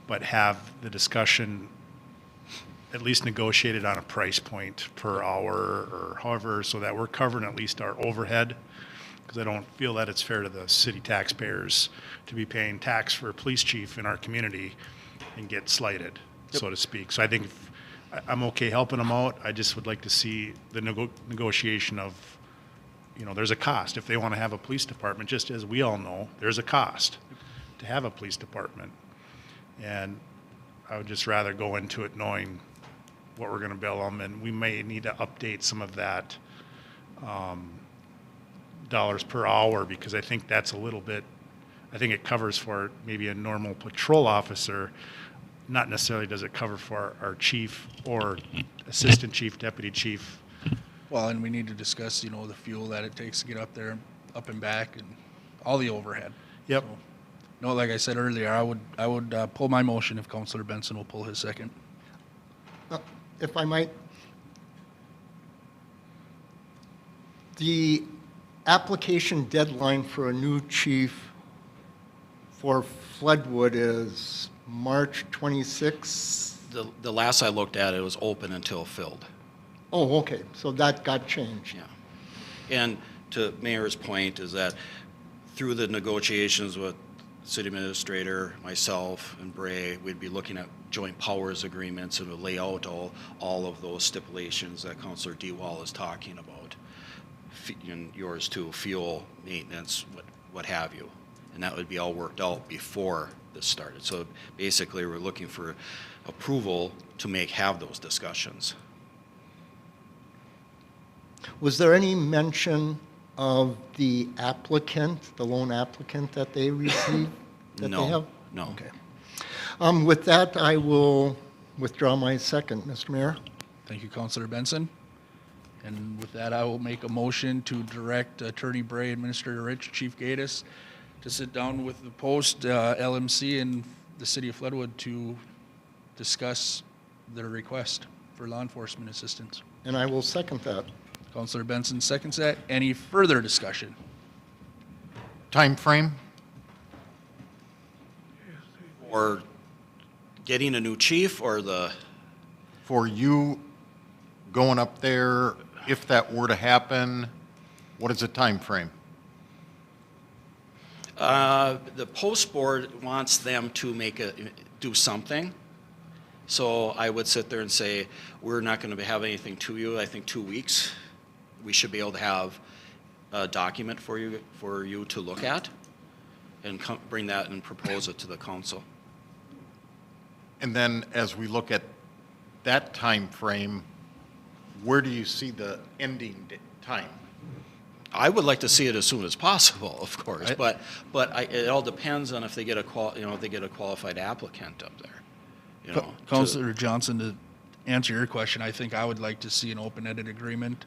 but have the discussion at least negotiated on a price point per hour or however, so that we're covering at least our overhead, because I don't feel that it's fair to the city taxpayers to be paying tax for a police chief in our community and get slighted, so to speak. So I think I'm okay helping them out. I just would like to see the negotiation of, there's a cost. If they want to have a police department, just as we all know, there's a cost. to have a police department. And I would just rather go into it knowing what we're going to bill them, and we may need to update some of that dollars per hour, because I think that's a little bit, I think it covers for maybe a normal patrol officer. Not necessarily does it cover for our chief or assistant chief, deputy chief. Well, and we need to discuss, you know, the fuel that it takes to get up there, up and back, and all the overhead. Yep. So, no, like I said earlier, I would pull my motion if Councilor Benson will pull his second. If I might, the application deadline for a new chief for Floodwood is March 26th. The last I looked at, it was open until filled. Oh, okay, so that got changed. Yeah. And to Mayor's point is that through the negotiations with city administrator, myself, and Bray, we'd be looking at joint powers agreements and would lay out all of those stipulations that Councilor DeWall is talking about. And yours too, fuel, maintenance, what have you. And that would be all worked out before this started. So basically, we're looking for approval to have those discussions. Was there any mention of the applicant, the loan applicant that they received? That No, they have? no. Okay. With that, I will withdraw my second, Mr. Mayor. Thank you, Councilor Benson. And with that, I will make a motion to direct Attorney Bray, Administrator Rich, Chief Gaddis to sit down with the Post, LMC, and the City of Floodwood to discuss their request for law enforcement assistance. And I will second that. Councilor Benson seconds that. Any further discussion? Time frame? Or getting a new chief, or the, For you going up there, if that were to happen, what is the time frame? the Post Board wants them to do something. So I would sit there and say, we're not going to have anything to you. I think 2 weeks, we should be able to have a document for you to look at and bring that and propose it to the council. And then as we look at that time frame, where do you see the ending time? I would like to see it as soon as possible, of course, but it all depends on if they get a qualified applicant up there. You know, Councilor Johnson, to answer your question, I think I would like to see an open-ended agreement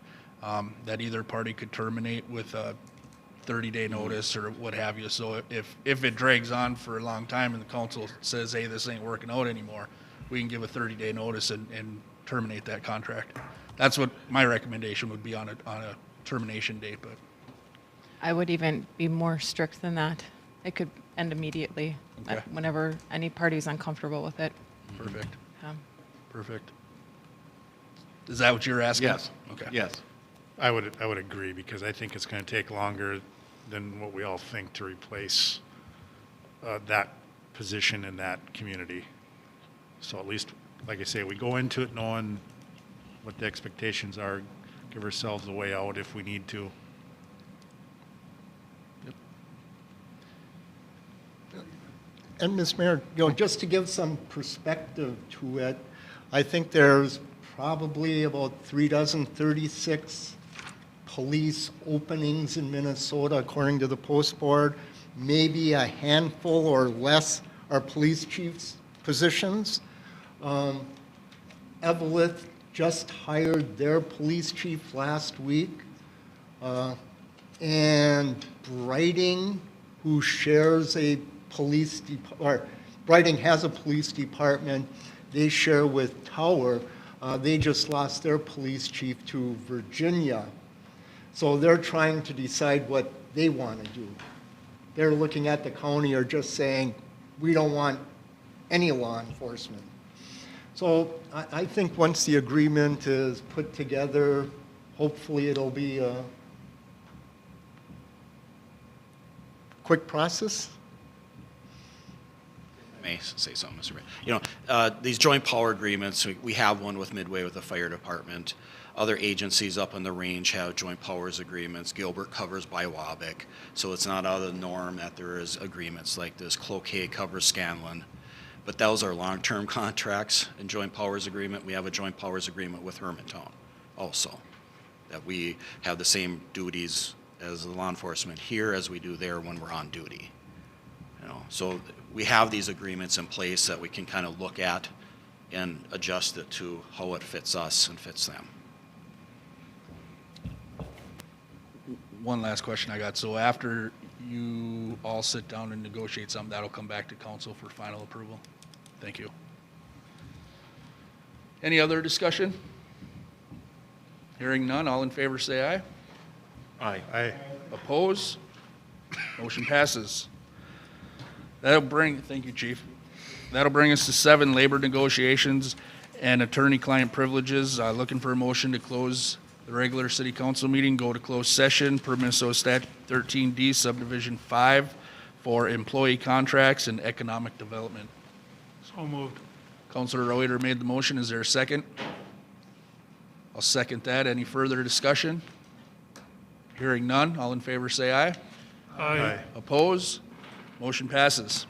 that either party could terminate with a 30-day notice or what have you. So if it drags on for a long time and the council says, hey, this ain't working out anymore, we can give a 30-day notice and terminate that contract. That's what my recommendation would be on a termination date. But I would even be more strict than that. It could end immediately, Okay. whenever any party's uncomfortable with it. perfect, Um, perfect. Is that what you're asking? Yes. Okay. Yes. I would agree, because I think it's going to take longer than what we all think to replace that position in that community. So at least, like I say, we go into it knowing what the expectations are, give ourselves a way out if we need to. And Ms. Mayor, just to give some perspective to it, I think there's probably about 36 police openings in Minnesota, according to the Post Board. Maybe a handful or less are police chiefs positions. Evelyn just hired their police chief last week. And Brighting, who shares a Brighting has a police department they share with Tower. They just lost their police chief to Virginia. So they're trying to decide what they want to do. They're looking at the county or just saying, we don't want any law enforcement. So I think once the agreement is put together, hopefully it'll be a quick process. May say something, Mr. Mayor. You know, these joint power agreements, we have one with Midway with the fire department. Other agencies up in the range have joint powers agreements. Gilbert covers Biwabic, so it's not out of the norm that there is agreements like this. Cloquet covers Scanlon. But those are long-term contracts and joint powers agreement. We have a joint powers agreement with Hermantown also, that we have the same duties as the law enforcement here as we do there when we're on duty. You know, so we have these agreements in place that we can kind of look at and adjust it to how it fits us and fits them. One last question I got. So after you all sit down and negotiate something, that'll come back to council for final approval? Thank you. Any other discussion? Hearing none, all in favor say aye. Aye. Oppose? Motion passes. Thank you, Chief. That'll bring us to 7, labor negotiations and attorney-client privileges. Looking for a motion to close the regular city council meeting, go to closed session per Minnesota Stat 13D subdivision 5 for employee contracts and economic development. So moved. Councilor Reuter made the motion. Is there a second? I'll second that. Any further discussion? Hearing none. All in favor say aye. Aye. Oppose? Motion passes.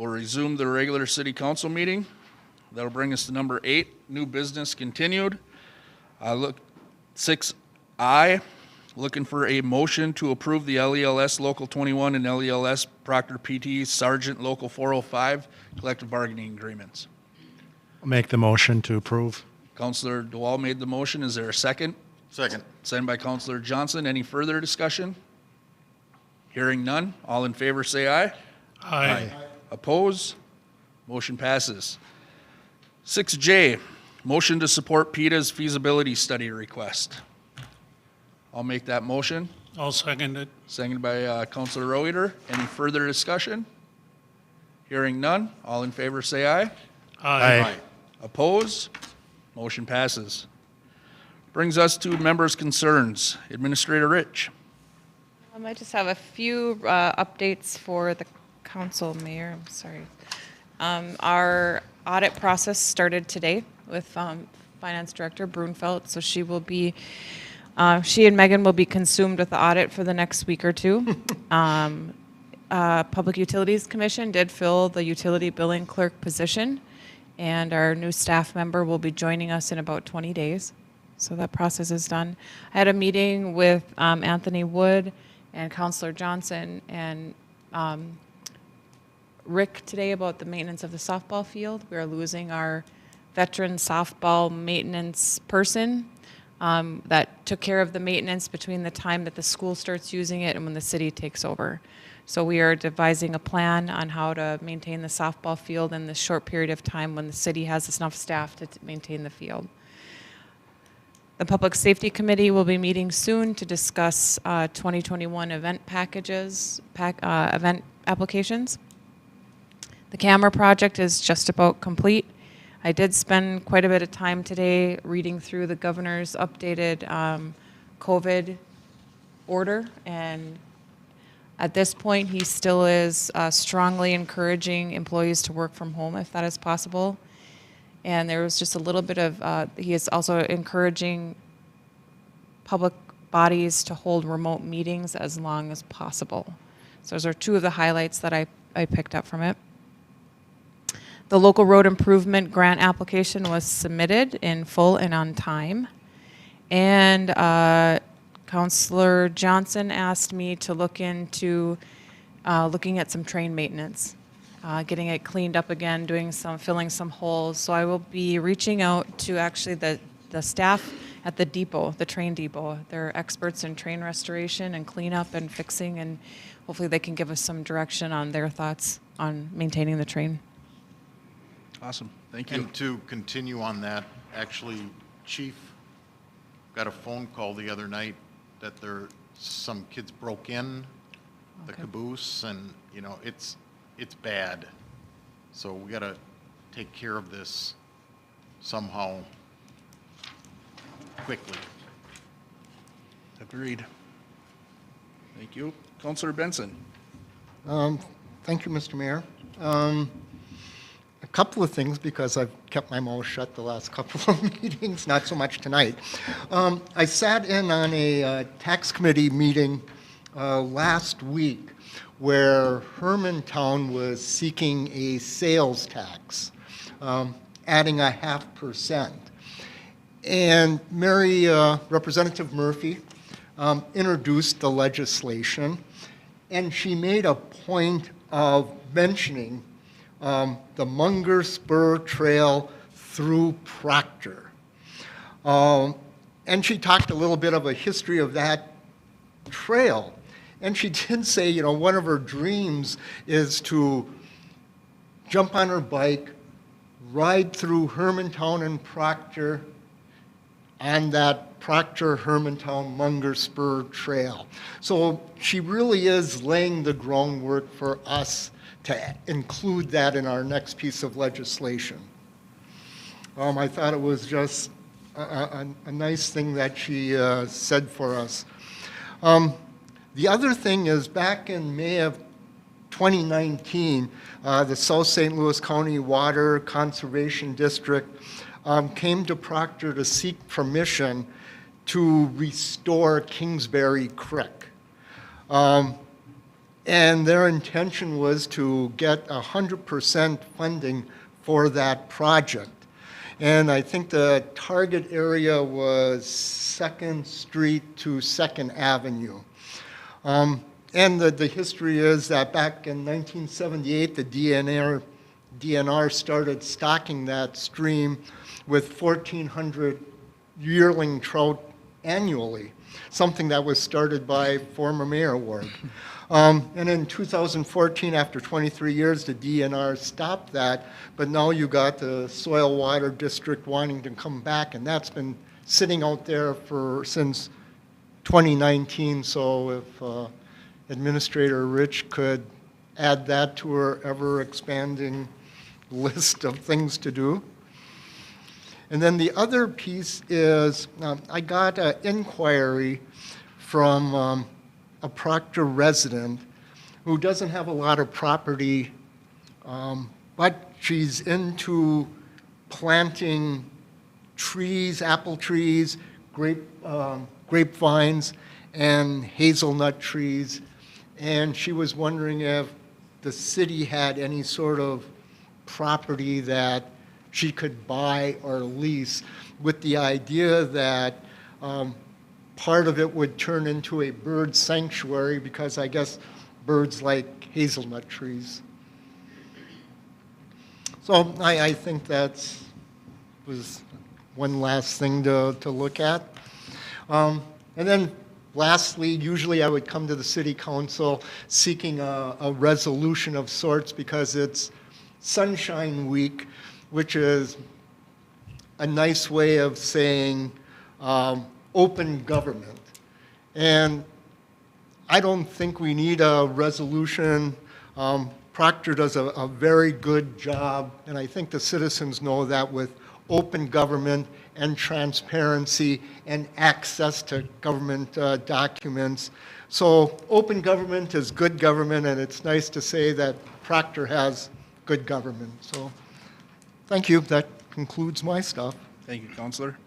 We'll resume the regular city council meeting. That'll bring us to number 8, new business continued. 6I, looking for a motion to approve the LELS Local 21 and LELS Proctor PT Sergeant Local 405 collective bargaining agreements. I'll make the motion to approve. Councilor DeWall made the motion. Is there a second? Second. Second by Councilor Johnson. Any further discussion? Hearing none. All in favor say aye. Aye. Oppose? Motion passes. 6J, motion to support PETA's feasibility study request. I'll make that motion. I'll second it. Seconded by Councilor Reuter. Any further discussion? Hearing none. All in favor say aye. Aye. Oppose? Motion passes. Brings us to members' concerns. Administrator Rich. I just have a few updates for the council, Mayor. I'm sorry. Our audit process started today with Finance Director Brunfeld, so she will be, she and Megan will be consumed with the audit for the next week or two. Public Utilities Commission did fill the utility billing clerk position, and our new staff member will be joining us in about 20 days. So that process is done. I had a meeting with Anthony Wood and Councilor Johnson and Rick today about the maintenance of the softball field. We are losing our veteran softball maintenance person that took care of the maintenance between the time that the school starts using it and when the city takes over. So we are devising a plan on how to maintain the softball field in this short period of time when the city has enough staff to maintain the field. The Public Safety Committee will be meeting soon to discuss 2021 event packages, event applications. The camera project is just about complete. I did spend quite a bit of time today reading through the governor's updated COVID order, and at this point, he still is strongly encouraging employees to work from home if that is possible. And there was just a little bit of, he is also encouraging public bodies to hold remote meetings as long as possible. So those are two of the highlights that I picked up from it. The local road improvement grant application was submitted in full and on time. And Councilor Johnson asked me to look into looking at some train maintenance, getting it cleaned up again, filling some holes. So I will be reaching out to actually the staff at the depot, the train depot. They're experts in train restoration and cleanup and fixing, and hopefully they can give us some direction on their thoughts on maintaining the train. Awesome. Thank you. And to continue on that, actually, Chief got a phone call the other night that some kids broke in the Okay. caboose, and, you know, it's bad. So we got to take care of this somehow quickly. Agreed. Thank you. Councilor Benson. Thank you, Mr. Mayor. A couple of things, because I've kept my mouth shut the last couple of meetings, not so much tonight. I sat in on a tax committee meeting last week where Hermantown was seeking a sales tax, adding 0.5%. And Representative Murphy introduced the legislation, and she made a point of mentioning the Munger Spur Trail through Proctor. And she talked a little bit of a history of that trail. And she did say, you know, one of her dreams is to jump on her bike, ride through Hermantown and Proctor on that Proctor-Hermantown-Munger Spur Trail. So she really is laying the groundwork for us to include that in our next piece of legislation. I thought it was just a nice thing that she said for us. The other thing is, back in May of 2019, the South St. Louis County Water Conservation District came to Proctor to seek permission to restore Kingsbury Creek. And their intention was to get 100% funding for that project. And I think the target area was 2nd Street to 2nd Avenue. And the history is that back in 1978, the DNR started stocking that stream with 1,400 yearling trout annually, something that was started by former Mayor Ward. And in 2014, after 23 years, the DNR stopped that, but now you got the Soil Water District wanting to come back, and that's been sitting out there since 2019. So if Administrator Rich could add that to her ever-expanding list of things to do. And then the other piece is I got an inquiry from a Proctor resident who doesn't have a lot of property, but she's into planting trees, apple trees, grapevines, and hazelnut trees. And she was wondering if the city had any sort of property that she could buy or lease, with the idea that part of it would turn into a bird sanctuary, because I guess birds like hazelnut trees. So I think that was one last thing to look at. And then lastly, usually I would come to the city council seeking a resolution of sorts, because it's Sunshine Week, which is a nice way of saying open government. And I don't think we need a resolution. Proctor does a very good job, and I think the citizens know that, with open government and transparency and access to government documents. So open government is good government, and it's nice to say that Proctor has good government. So thank you. That concludes my stuff. Thank you, Counselor.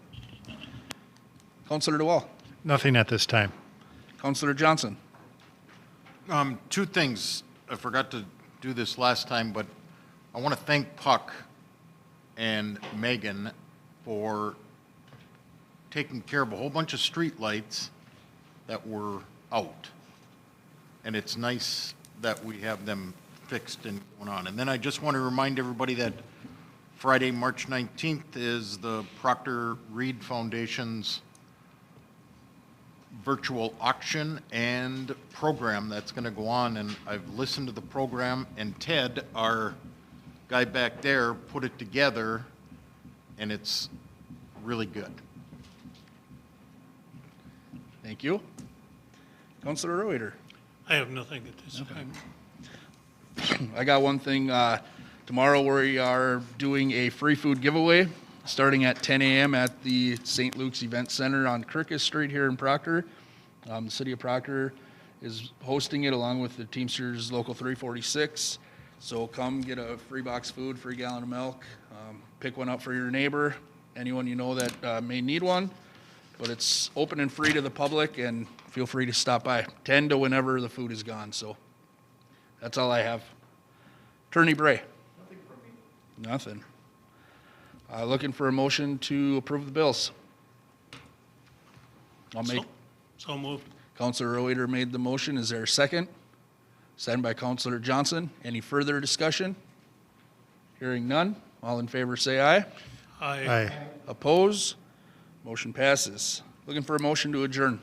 Counselor DeWall. Nothing at this time. Counselor Johnson. Two things. I forgot to do this last time, but I want to thank Puck and Megan for taking care of a whole bunch of street lights that were out. And it's nice that we have them fixed and going on. And then I just want to remind everybody that Friday, March 19th is the Proctor Reed Foundation's virtual auction and program that's going to go on. And I've listened to the program, and Ted, our guy back there, put it together, and it's really good. Thank you. Counselor Reuter. I have nothing at this time. I got one thing. Tomorrow we are doing a free food giveaway starting at 10 a.m. at the St. Luke's Event Center on Kirkus Street here in Proctor. The City of Proctor is hosting it along with the Teamsters Local 346. So come get a free box of food, free gallon of milk, pick one up for your neighbor, anyone you know that may need one. But it's open and free to the public, and feel free to stop by 10 to whenever the food is gone. So that's all I have. Attorney Bray. Nothing for me. Nothing. Looking for a motion to approve the bills. I'll make. So moved. Counselor Reuter made the motion. Is there a second? Second by Counselor Johnson. Any further discussion? Hearing none. All in favor say aye. Aye. Oppose? Motion passes. Looking for a motion to adjourn.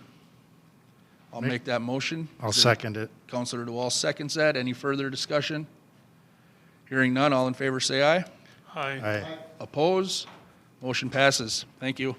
I'll make that motion. I'll second it. Counselor DeWall seconds that. Any further discussion? Hearing none. All in favor say aye. Aye. Aye. Oppose? Motion passes. Thank you.